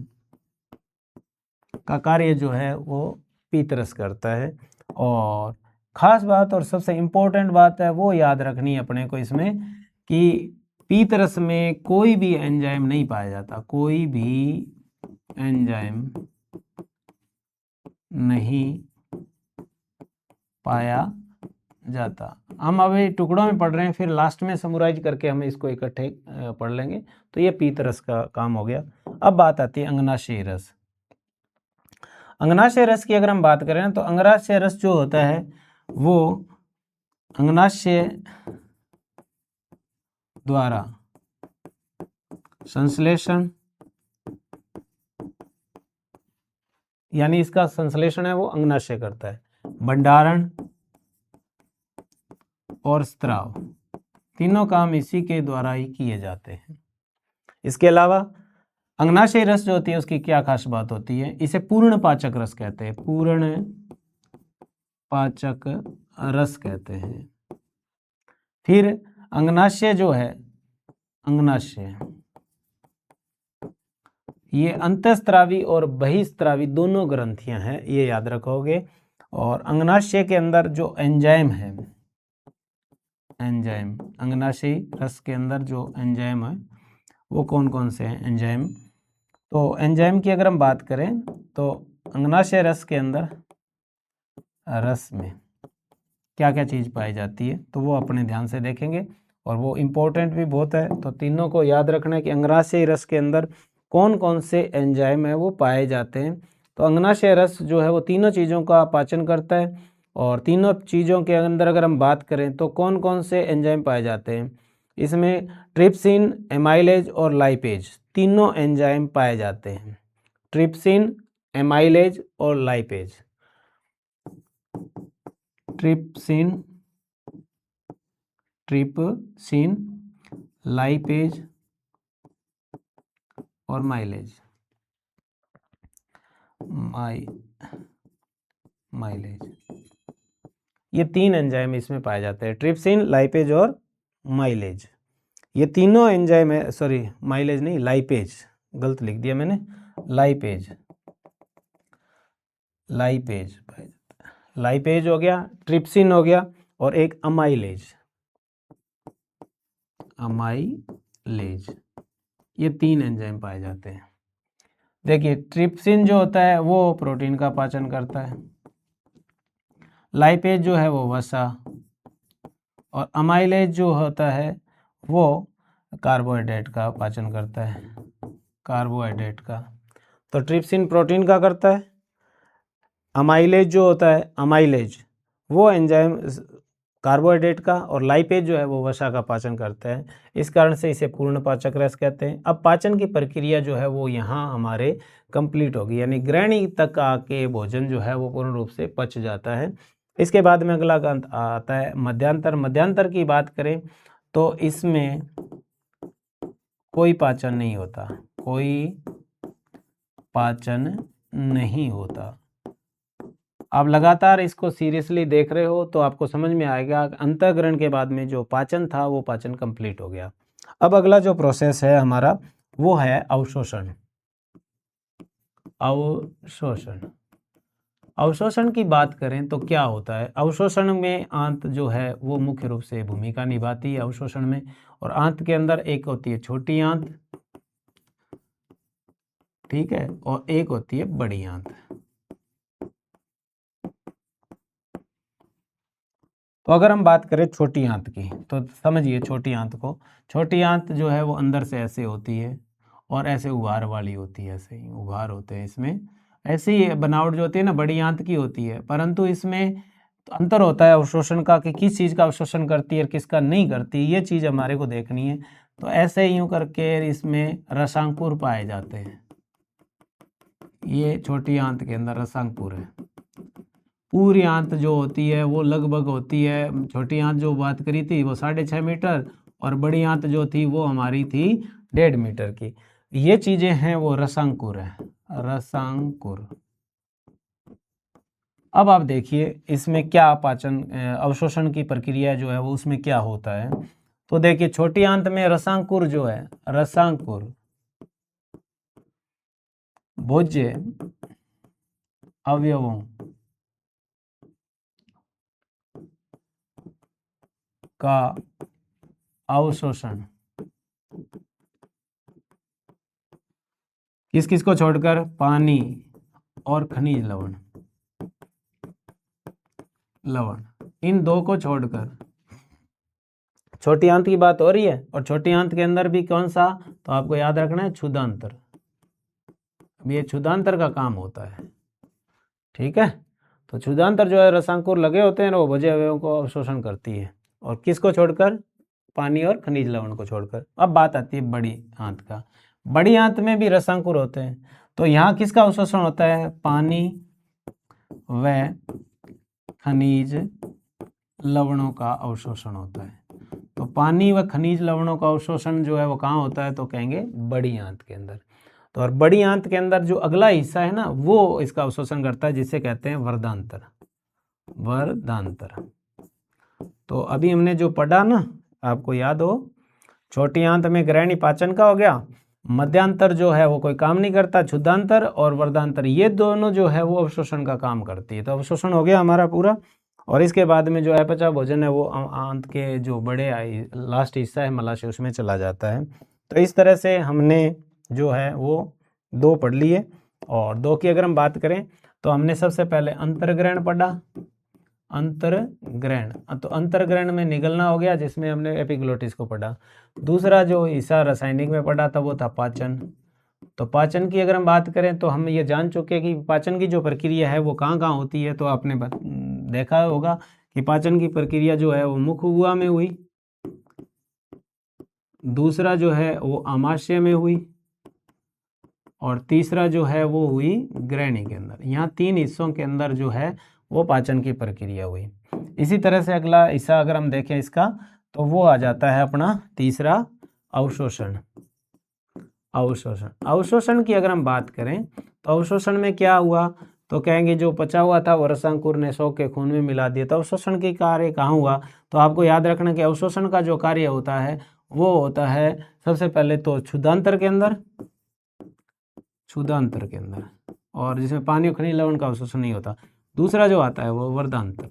का कार्य जो है वो पीतरस करता है। और खास बात और सबसे इम्पोर्टेंट बात है वो याद रखनी है अपने को इसमें कि पीतरस में कोई भी एंजाइम नहीं पाया जाता, कोई भी एंजाइम नहीं पाया जाता। हम अभी टुकड़ों में पढ़ रहे हैं, फिर लास्ट में समराइज करके हम इसको इकट्ठे पढ़ लेंगे। तो ये पीतरस का काम हो गया। अब बात आती है अंगनाशय रस। अंगनाशय रस की अगर हम बात करें तो अंगनाशय रस जो होता है वो अंगनाशय द्वारा संश्लेषण, यानी इसका संश्लेषण है वो अंगनाशय करता है, भंडारण और स्त्राव, तीनों काम इसी के द्वारा ही किए जाते हैं। इसके अलावा अंगनाशय रस जो होती है उसकी क्या खास बात होती है, इसे पूर्ण पाचक रस कहते हैं, पूर्ण पाचक रस कहते हैं। फिर अंगनाशय जो है, अंगनाशय ये अंतःस्त्रावी और बहिस्त्रावी दोनों ग्रंथियां हैं, ये याद रखोगे। और अंगनाशय के अंदर जो एंजाइम है, एंजाइम अंगनाशय रस के अंदर जो एंजाइम है वो कौन कौन से हैं एंजाइम। तो एंजाइम की अगर हम बात करें तो अंगनाशय रस के अंदर रस में क्या क्या चीज़ पाई जाती है तो वो अपने ध्यान से देखेंगे और वो इम्पोर्टेंट भी बहुत है। तो तीनों को याद रखना है कि अंगनाशय रस के अंदर कौन कौन से एंजाइम है वो पाए जाते हैं। तो अंगनाशय रस जो है वो तीनों चीज़ों का पाचन करता है। और तीनों चीज़ों के अंदर अगर हम बात करें तो कौन कौन से एंजाइम पाए जाते हैं, इसमें ट्रिप्सिन, एमाइलेज और लाइपेज तीनों एंजाइम पाए जाते हैं। ट्रिप्सिन, एमाइलेज और लाइपेज, ट्रिप्सिन, ट्रिप्सिन, लाइपेज और माइलेज, माइलेज, ये तीन एंजाइम इसमें पाए जाते हैं। ट्रिप्सिन, लाइपेज और माइलेज, ये तीनों एंजाइम है, सॉरी माइलेज नहीं, लाइपेज, गलत लिख दिया मैंने, लाइपेज, लाइपेज, लाइपेज हो गया, ट्रिप्सिन हो गया और एक अमाइलेज, अमाइलेज, ये तीन एंजाइम पाए जाते हैं। देखिए ट्रिप्सिन जो होता है वो प्रोटीन का पाचन करता है, लाइपेज जो है वो वसा, और अमाइलेज जो होता है वो कार्बोहाइड्रेट का पाचन करता है, कार्बोहाइड्रेट का। तो ट्रिप्सिन प्रोटीन का करता है, अमाइलेज जो होता है, अमाइलेज वो एंजाइम कार्बोहाइड्रेट का, और लाइपेज जो है वो वसा का पाचन करता है। इस कारण से इसे पूर्ण पाचक रस कहते हैं। अब पाचन की प्रक्रिया जो है वो यहाँ हमारे कंप्लीट होगी, यानी ग्रहणी तक आके भोजन जो है वो पूर्ण रूप से पच जाता है। इसके बाद में अगला आता है मध्यांतर। मध्यांतर की बात करें तो इसमें कोई पाचन नहीं होता, कोई पाचन नहीं होता। आप लगातार इसको सीरियसली देख रहे हो तो आपको समझ में आएगा अंतःग्रहण के बाद में जो पाचन था वो पाचन कंप्लीट हो गया। अब अगला जो प्रोसेस है हमारा वो है अवशोषण। अवशोषण, अवशोषण की बात करें तो क्या होता है, अवशोषण में आंत जो है वो मुख्य रूप से भूमिका निभाती है अवशोषण में। और आंत के अंदर एक होती है छोटी आंत, ठीक है, और एक होती है बड़ी आंत। तो अगर हम बात करें छोटी आंत की तो समझिए छोटी आंत को, छोटी आंत जो है वो अंदर से ऐसे होती है और ऐसे उभार वाली होती है, ऐसे ही उभार होते हैं इसमें, ऐसी ही बनावट जो होती है ना बड़ी आंत की होती है। परंतु इसमें अंतर होता है अवशोषण का कि किस चीज़ का अवशोषण करती है और किसका नहीं करती, ये चीज़ हमारे को देखनी है। तो ऐसे यूँ करके इसमें रसांकुर पाए जाते हैं, ये छोटी आंत के अंदर रसांकुर है। पूरी आंत जो होती है वो लगभग होती है, छोटी आंत जो बात करी थी वो 6.5 मीटर और बड़ी आंत जो थी वो हमारी थी 1.5 मीटर की। ये चीजें हैं वो रसांकुर है, रसांकुर। अब आप देखिए इसमें क्या पाचन अवशोषण की प्रक्रिया जो है वो उसमें क्या होता है। तो देखिए छोटी आंत में रसांकुर जो है, रसांकुर भोज्य अवयवों का अवशोषण किस किस को छोड़कर, पानी और खनिज लवण, इन दो को छोड़कर। छोटी आंत की बात हो रही है और छोटी आंत के अंदर भी कौन सा, तो आपको याद रखना है क्षुधांतर। अब ये क्षुधांतर का काम होता है, ठीक है। तो क्षुधांतर जो है रसांकुर लगे होते हैं वो भोज्य अवयवों को अवशोषण करती है, और किसको छोड़कर, पानी और खनिज लवण को छोड़कर। अब बात आती है बड़ी आंत का। बड़ी आंत में भी रसांकुर होते हैं, तो यहाँ किसका अवशोषण होता है, पानी व खनिज लवणों का अवशोषण होता है। तो पानी व खनिज लवणों का अवशोषण जो है वो कहाँ होता है, तो कहेंगे बड़ी आंत के अंदर। तो और बड़ी आंत के अंदर जो अगला हिस्सा है ना वो इसका अवशोषण करता है, जिसे कहते हैं वर्धांतर, वर्धांतर। तो अभी हमने जो पढ़ा ना, आपको याद हो, छोटी आंत में ग्रहणी पाचन का हो गया, मध्यांतर जो है वो कोई काम नहीं करता, क्षुधांतर और वर्धांतर ये दोनों जो है वो अवशोषण का काम करती है। तो अवशोषण हो गया हमारा पूरा, और इसके बाद में जो अपचा भोजन है वो आंत के जो बड़े लास्ट हिस्सा है मलाशय उसमें चला जाता है। तो इस तरह से हमने जो है वो 2 पढ़ लिए। और 2 की अगर हम बात करें तो हमने सबसे पहले अंतर्ग्रहण पढ़ा, अंतर्ग्रहण। तो अंतर्ग्रहण में निगलना हो गया, जिसमें हमने एपिग्लोटिस को पढ़ा। दूसरा जो हिस्सा रासायनिक में पढ़ा था वो था पाचन। तो पाचन की अगर हम बात करें तो हम ये जान चुके हैं कि पाचन की जो प्रक्रिया है वो कहाँ कहाँ होती है। तो आपने देखा होगा कि पाचन की प्रक्रिया जो है वो मुख गुहा में हुई, दूसरा जो है वो आमाशय में हुई, और तीसरा जो है वो हुई ग्रहणी के अंदर। यहाँ 3 हिस्सों के अंदर जो है वो पाचन की प्रक्रिया हुई। इसी तरह से अगला हिस्सा अगर हम देखें इसका, तो वो आ जाता है अपना तीसरा अवशोषण। अवशोषण, अवशोषण की अगर हम बात करें तो अवशोषण में क्या हुआ, तो कहेंगे जो पचा हुआ था वो रसांकुर ने शौक के खून में मिला दिया। तो अवशोषण की कार्य कहाँ हुआ, तो आपको याद रखना कि अवशोषण का जो कार्य होता है वो होता है सबसे पहले तो क्षुधांतर के अंदर, क्षुधांतर के अंदर, और जिसमें पानी और खनिज लवण का अवशोषण नहीं होता। दूसरा जो आता है वो वर्धांतर।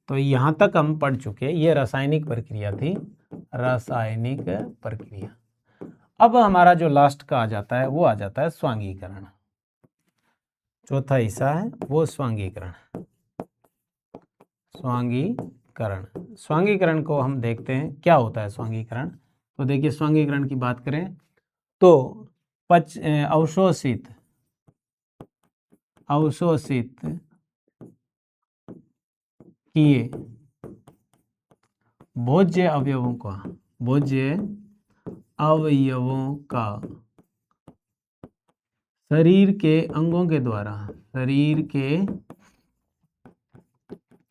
तो यहाँ तक हम पढ़ चुके, ये रासायनिक प्रक्रिया थी, रासायनिक प्रक्रिया। अब हमारा जो लास्ट का आ जाता है वो आ जाता है स्वांगीकरण। चौथा हिस्सा है वो स्वांगीकरण। स्वांगीकरण, स्वांगीकरण को हम देखते हैं क्या होता है स्वांगीकरण। तो देखिए स्वांगीकरण की बात करें तो अवशोषित किए भोज्य अवयवों का, भोज्य अवयवों का शरीर के अंगों के द्वारा, शरीर के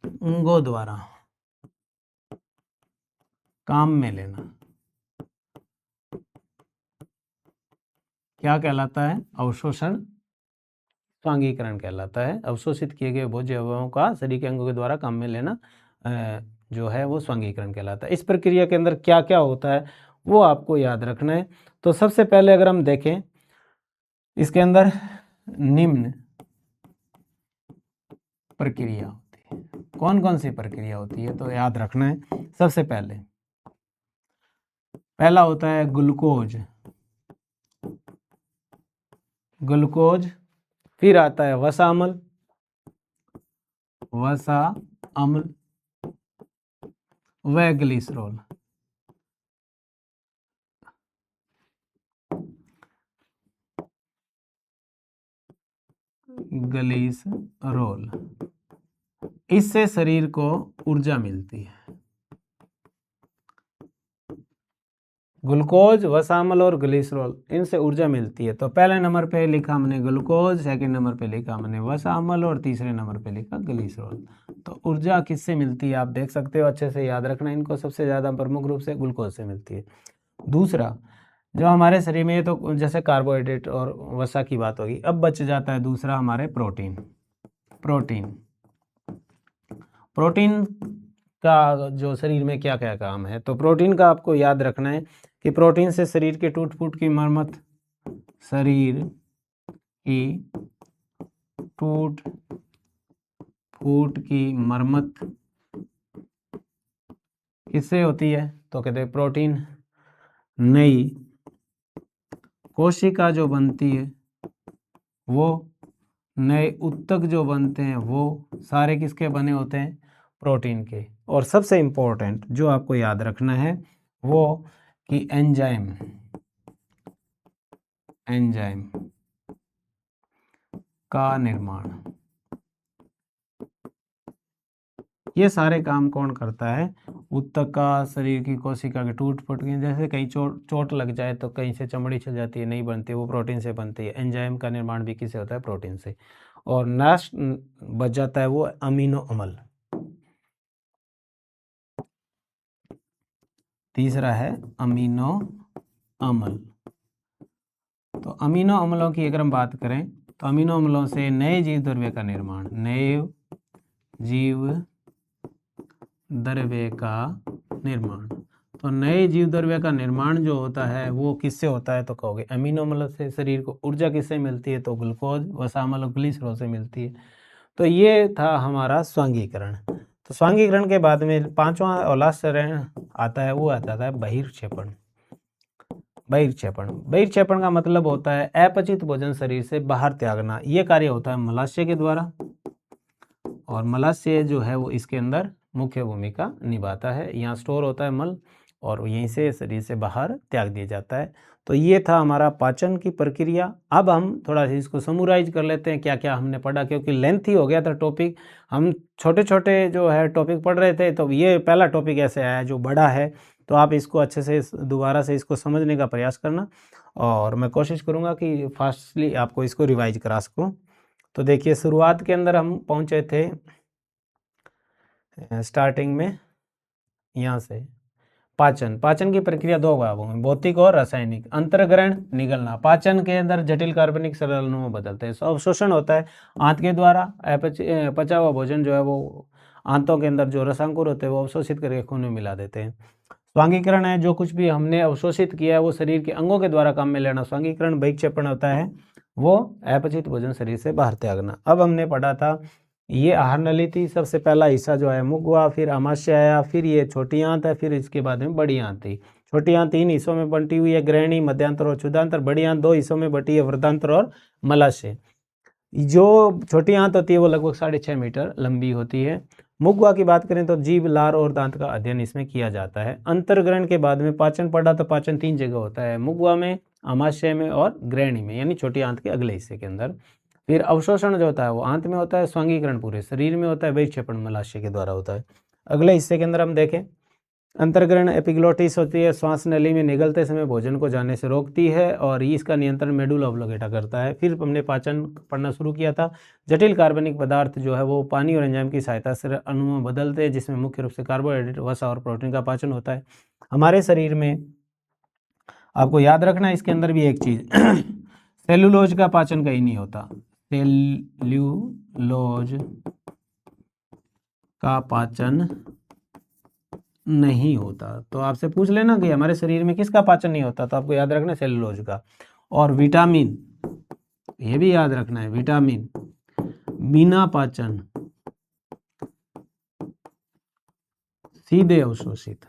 अंगों द्वारा काम में लेना, क्या कहलाता है, अवशोषण स्वांगीकरण कहलाता है। अवशोषित किए गए भोज्य अवयवों का शरीर के अंगों के द्वारा काम में लेना जो है वो स्वांगीकरण कहलाता है। इस प्रक्रिया के अंदर क्या क्या होता है वो आपको याद रखना है। तो सबसे पहले अगर हम देखें इसके अंदर निम्न प्रक्रिया होती है। कौन कौन सी प्रक्रिया होती है तो याद रखना है। सबसे पहला होता है ग्लूकोज, ग्लूकोज। फिर आता है वसा अम्ल, वसा अम्ल व ग्लिसरॉल। ग्लिसरॉल, इससे शरीर को ऊर्जा मिलती है। ग्लूकोज, वसामल और ग्लिसरॉल, इनसे ऊर्जा मिलती है। तो पहले नंबर पे लिखा हमने ग्लूकोज, सेकंड नंबर पे लिखा हमने वसामल और तीसरे नंबर पे लिखा ग्लिसरॉल। तो ऊर्जा किससे मिलती है आप देख सकते हो, अच्छे से याद रखना इनको, सबसे ज़्यादा प्रमुख रूप से ग्लूकोज से मिलती है। दूसरा जो हमारे शरीर में, तो जैसे कार्बोहाइड्रेट और वसा की बात होगी, अब बच जाता है दूसरा हमारे प्रोटीन। प्रोटीन का जो शरीर में क्या क्या काम है, तो प्रोटीन का आपको याद रखना है कि प्रोटीन से शरीर के टूट फूट की मरम्मत, शरीर की टूट फूट की मरम्मत किससे होती है, तो कहते हैं प्रोटीन। नई कोशिका जो बनती है वो, नए ऊतक जो बनते हैं वो सारे किसके बने होते हैं, प्रोटीन के। और सबसे इम्पोर्टेंट जो आपको याद रखना है वो कि एंजाइम का निर्माण, ये सारे काम कौन करता है, ऊतक का, शरीर की कोशिका के टूट फूट की, जैसे कहीं चोट लग जाए तो कहीं से चमड़ी छिल जाती है, नहीं बनती, वो प्रोटीन से बनती है। एंजाइम का निर्माण भी किससे होता है, प्रोटीन से। और नाश बच जाता है वो अमीनो अम्ल। तीसरा है अमीनो अम्ल। तो अमीनो अम्लों की अगर हम बात करें तो अमीनो अम्लों से नए जीव द्रव्य का निर्माण, नए जीव द्रव्य का निर्माण। तो नए जीव द्रव्य का निर्माण जो होता है वो किससे होता है, तो कहोगे अमीनो अम्ल से। शरीर को ऊर्जा किससे मिलती है, तो ग्लूकोज, वसा अम्ल और ग्लिसरॉल से मिलती है। तो ये था हमारा स्वांगीकरण। तो स्वांगीकरण के बाद में पांचवा और लास्ट चरण आता है, वो आता है बहिर्क्षेपण। बहिर्क्षेपण का मतलब होता है अपचित भोजन शरीर से बाहर त्यागना। ये कार्य होता है मलाशय के द्वारा, और मलाशय जो है वो इसके अंदर मुख्य भूमिका निभाता है। यहाँ स्टोर होता है मल और यहीं से शरीर से बाहर त्याग दिया जाता है। तो ये था हमारा पाचन की प्रक्रिया। अब हम थोड़ा सा इसको समराइज कर लेते हैं क्या क्या हमने पढ़ा, क्योंकि लेंथी हो गया था टॉपिक, हम छोटे छोटे जो है टॉपिक पढ़ रहे थे। तो ये पहला टॉपिक ऐसे आया जो बड़ा है, तो आप इसको अच्छे से दोबारा से इसको समझने का प्रयास करना, और मैं कोशिश करूँगा कि फास्टली आपको इसको रिवाइज करा सकूँ। तो देखिए शुरुआत के अंदर हम पहुँचे थे स्टार्टिंग में यहाँ से, पाचन की प्रक्रिया दो भागों में, भौतिक और रासायनिक। अंतर्ग्रहण, निगलना। पाचन के अंदर जटिल कार्बनिक सरल अणुओं में बदलते हैं। अवशोषण होता है आंत के द्वारा, पचा हुआ भोजन जो है वो आंतों के अंदर जो रसांकुर होते हैं वो अवशोषित करके खून में मिला देते हैं। स्वांगीकरण है, जो कुछ भी हमने अवशोषित किया है वो शरीर के अंगों के द्वारा काम में लेना स्वांगीकरण। बहिक्षेपण होता है वो अपचित भोजन शरीर से बाहर त्यागना। अब हमने पढ़ा था ये आहार नली थी, सबसे पहला हिस्सा जो है मुख हुआ, फिर आमाशय आया, फिर ये छोटी आंत है, फिर इसके बाद में बड़ी आंत थी। छोटी आंत 3 हिस्सों में बंटी हुई है, ग्रहणी, मध्यांतर और क्षुधांतर। बड़ी आंत 2 हिस्सों में बटी है, वृद्धांतर और मलाशय। जो छोटी आंत होती है वो लगभग 6.5 मीटर लंबी होती है। मुखवा की बात करें तो जीभ, लार और दांत का अध्ययन इसमें किया जाता है। अंतर्ग्रहण के बाद में पाचन पढ़ा, तो पाचन 3 जगह होता है, मुखवा में, आमाशय में और ग्रहणी में, यानी छोटी आंत के अगले हिस्से के अंदर। फिर अवशोषण जो होता है वो आंत में होता है, स्वांगीकरण पूरे शरीर में होता है, बहिक्षेपण मलाशय के द्वारा होता है। अगले हिस्से के अंदर हम देखें, अंतर्ग्रहण एपिग्लोटिस होती है, श्वास नली में निगलते समय भोजन को जाने से रोकती है, और इसका नियंत्रण मेडुला ऑब्लोंगेटा करता है। फिर हमने पाचन पढ़ना शुरू किया था। जटिल कार्बनिक पदार्थ जो है वो पानी और एंजाइम की सहायता से अणुओं में बदलते हैं, जिसमें मुख्य रूप से कार्बोहाइड्रेट, वसा और प्रोटीन का पाचन होता है। हमारे शरीर में आपको याद रखना है इसके अंदर भी एक चीज सेलुलोज का पाचन कहीं नहीं होता, सेल्यूलोज का पाचन नहीं होता। तो आपसे पूछ लेना कि हमारे शरीर में किसका पाचन नहीं होता, तो आपको याद रखना है सेलुलोज का। और विटामिन, ये भी याद रखना है, विटामिन बिना पाचन सीधे अवशोषित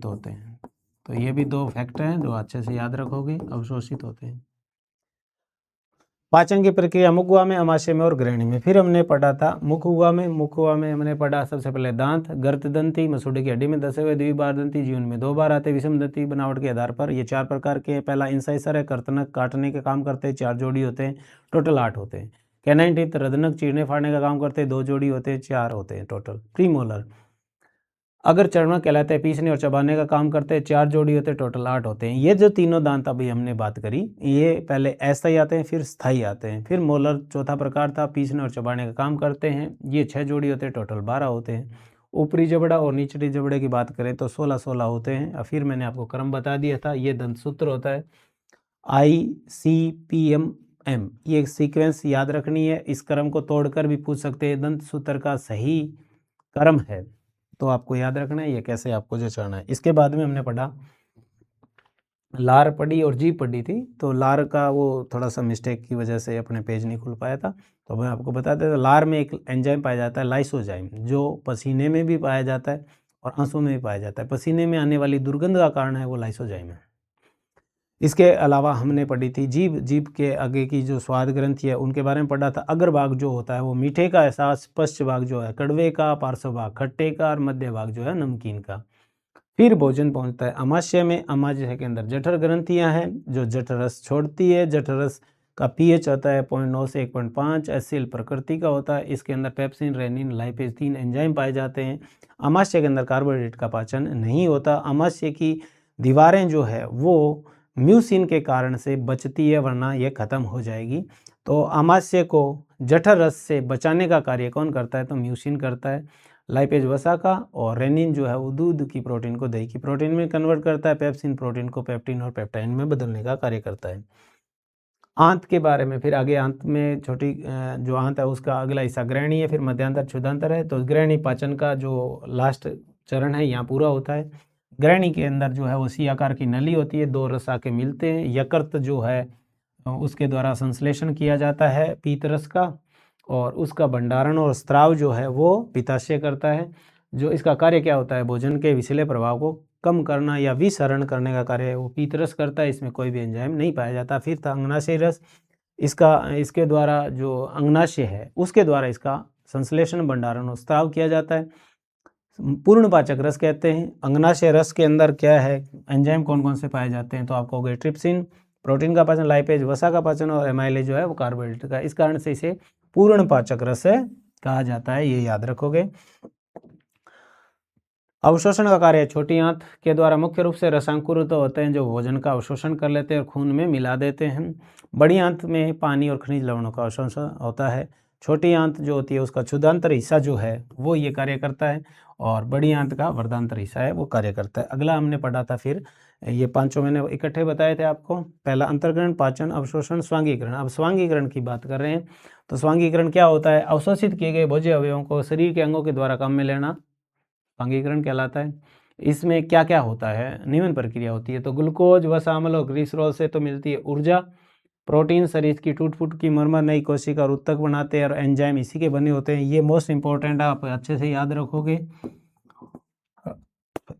होते हैं। तो ये भी 2 फैक्ट हैं जो अच्छे से याद रखोगे, अवशोषित होते हैं। पाचन की प्रक्रिया मुखवा में, आमाशय में और ग्रहणी में। फिर हमने पढ़ा था मुखवा में हमने पढ़ा सबसे पहले दांत, गर्तदंती, मसूड़े की हड्डी में धसे हुए, द्विबारदंती, जीवन में 2 बार आते, विषमदंती बनावट के आधार पर। ये 4 प्रकार के हैं। पहला इंसाइसर है, कर्तनक, काटने का काम करते हैं, 4 जोड़ी होते हैं, टोटल 8 होते हैं। कैनाइन टीथ, रदनक, चीरने फाड़ने का काम करते हैं, 2 जोड़ी होते हैं, 4 होते हैं टोटल। प्रीमोलर अगर चढ़ना कहलाता है, पीसने और चबाने का काम करते हैं। 4 जोड़ी होते हैं, टोटल 8 होते हैं। ये जो तीनों दांत अभी हमने बात करी, ये पहले अस्थायी आते हैं, फिर स्थायी आते हैं। फिर मोलर चौथा प्रकार था, पीसने और चबाने का काम करते हैं। ये 6 जोड़ी होते हैं, टोटल 12 होते हैं। ऊपरी जबड़ा और निचली जबड़े की बात करें तो 16-16 होते हैं। और फिर मैंने आपको क्रम बता दिया था, ये दंत सूत्र होता है ICPMM। ये सीक्वेंस याद रखनी है। इस क्रम को तोड़कर भी पूछ सकते हैं दंत सूत्र का सही क्रम है, तो आपको याद रखना है ये कैसे आपको जचाना है। इसके बाद में हमने पढ़ा, लार पढ़ी और जीभ पढ़ी थी। तो लार का वो थोड़ा सा मिस्टेक की वजह से अपने पेज नहीं खुल पाया था, तो मैं आपको बता देता। लार में एक एंजाइम पाया जाता है लाइसोजाइम, जो पसीने में भी पाया जाता है और आंसू में भी पाया जाता है। पसीने में आने वाली दुर्गंध का कारण है वो लाइसोजाइम है। इसके अलावा हमने पढ़ी थी जीभ। जीभ के आगे की जो स्वाद ग्रंथि है उनके बारे में पढ़ा था। अग्रभाग जो होता है वो मीठे का एहसास, पश्च भाग जो है कड़वे का, पार्श्व भाग खट्टे का और मध्य भाग जो है नमकीन का। फिर भोजन पहुंचता है अमाशय में। अमाशय के अंदर जठर ग्रंथियां हैं जो जठरस छोड़ती है। जठरस का पीएच होता है 0.9 से 1.5। एसिल प्रकृति का होता है। इसके अंदर पेप्सिन, रेनिन, लाइपेज 3 एंजाइम पाए जाते हैं। अमाशय के अंदर कार्बोहाइड्रेट का पाचन नहीं होता। अमाशय की दीवारें जो है वो म्यूसिन के कारण से बचती है, वरना ये खत्म हो जाएगी। तो अमाशय को जठर रस से बचाने का कार्य कौन करता है, तो म्यूसिन करता है। लाइपेज वसा का, और रेनिन जो है वो दूध की प्रोटीन को दही की प्रोटीन में कन्वर्ट करता है। पेप्सिन प्रोटीन को पेप्टिन और पेप्टाइन में बदलने का कार्य करता है। आंत के बारे में फिर आगे, आंत में छोटी जो आंत है उसका अगला हिस्सा ग्रहणी है, फिर मध्यांतर, क्षुधांतर है। तो ग्रहणी पाचन का जो लास्ट चरण है यहाँ पूरा होता है। ग्रहणी के अंदर जो है वो सी आकार की नली होती है, 2 रस आके मिलते हैं। यकृत जो है उसके द्वारा संश्लेषण किया जाता है पीतरस का, और उसका भंडारण और स्त्राव जो है वो पित्ताशय करता है। जो इसका कार्य क्या होता है, भोजन के विषैले प्रभाव को कम करना या विसरण करने का कार्य वो पीतरस करता है। इसमें कोई भी एंजाइम नहीं पाया जाता। फिर था अंगनाशय रस। इसके द्वारा जो अंगनाशय है उसके द्वारा इसका संश्लेषण, भंडारण और स्त्राव किया जाता है। पूर्णपाचक रस कहते हैं। अंगनाशय रस के अंदर क्या है, एंजाइम कौन कौन से पाए जाते हैं, तो आपको हो गए ट्रिप्सिन प्रोटीन का पाचन, लाइपेज वसा का पाचन, और एमाइलेज जो है वो कार्बोहाइड्रेट का। इस कारण से इसे पूर्णपाचक रस कहा जाता है, ये याद रखोगे। अवशोषण का कार्य छोटी आंत के द्वारा मुख्य रूप से रसांकुरित होते हैं, जो भोजन का अवशोषण कर लेते हैं और खून में मिला देते हैं। बड़ी आंत में पानी और खनिज लवणों का अवशोषण होता है। छोटी आंत जो होती है उसका क्षुधांतर हिस्सा जो है वो ये कार्य करता है, और बड़ी आंत का वर्धांतर हिस्सा है वो कार्य करता है। अगला हमने पढ़ा था, फिर ये पांचों मैंने इकट्ठे बताए थे आपको। पहला अंतर्ग्रहण, पाचन, अवशोषण, स्वांगीकरण। अब स्वांगीकरण की बात कर रहे हैं। तो स्वांगीकरण क्या होता है, अवशोषित किए गए भोज्य अवयवों को शरीर के अंगों के द्वारा काम में लेना स्वांगीकरण कहलाता है। इसमें क्या क्या होता है, निम्न प्रक्रिया होती है। तो ग्लूकोज, वसा, अम्ल और ग्लिसरॉल से तो मिलती है ऊर्जा। प्रोटीन शरीर की टूट फूट की मरम्मत, नई कोशिका और उत्तक बनाते हैं, और एंजाइम इसी के बने होते हैं। ये मोस्ट इंपॉर्टेंट है, आप अच्छे से याद रखोगे।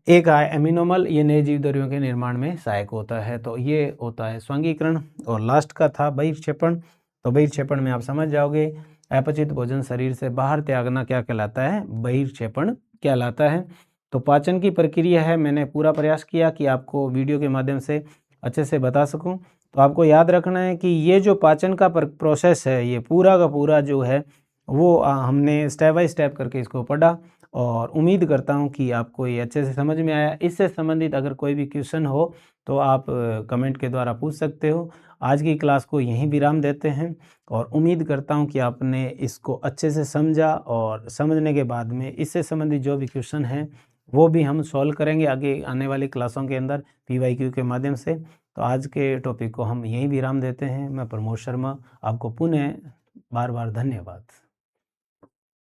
एक आय एमिनोमल, ये नए जीव द्रव्यों के निर्माण में सहायक होता है। तो ये होता है स्वांगीकरण। और लास्ट का था बहिर्क्षेपण। तो बहिर्क्षेपण में आप समझ जाओगे, अपचित भोजन शरीर से बाहर त्यागना क्या कहलाता है, बहिर्क्षेपण कहलाता है। तो पाचन की प्रक्रिया है, मैंने पूरा प्रयास किया कि आपको वीडियो के माध्यम से अच्छे से बता सकूं। तो आपको याद रखना है कि ये जो पाचन का प्रोसेस है, ये पूरा का पूरा जो है वो हमने स्टेप बाय स्टेप करके इसको पढ़ा, और उम्मीद करता हूं कि आपको ये अच्छे से समझ में आया। इससे संबंधित अगर कोई भी क्वेश्चन हो तो आप कमेंट के द्वारा पूछ सकते हो। आज की क्लास को यहीं विराम देते हैं, और उम्मीद करता हूं कि आपने इसको अच्छे से समझा, और समझने के बाद में इससे संबंधित जो भी क्वेश्चन हैं वो भी हम सॉल्व करेंगे आगे आने वाली क्लासों के अंदर PYQ के माध्यम से। तो आज के टॉपिक को हम यहीं विराम देते हैं। मैं प्रमोद शर्मा, आपको पुनः बार बार धन्यवाद।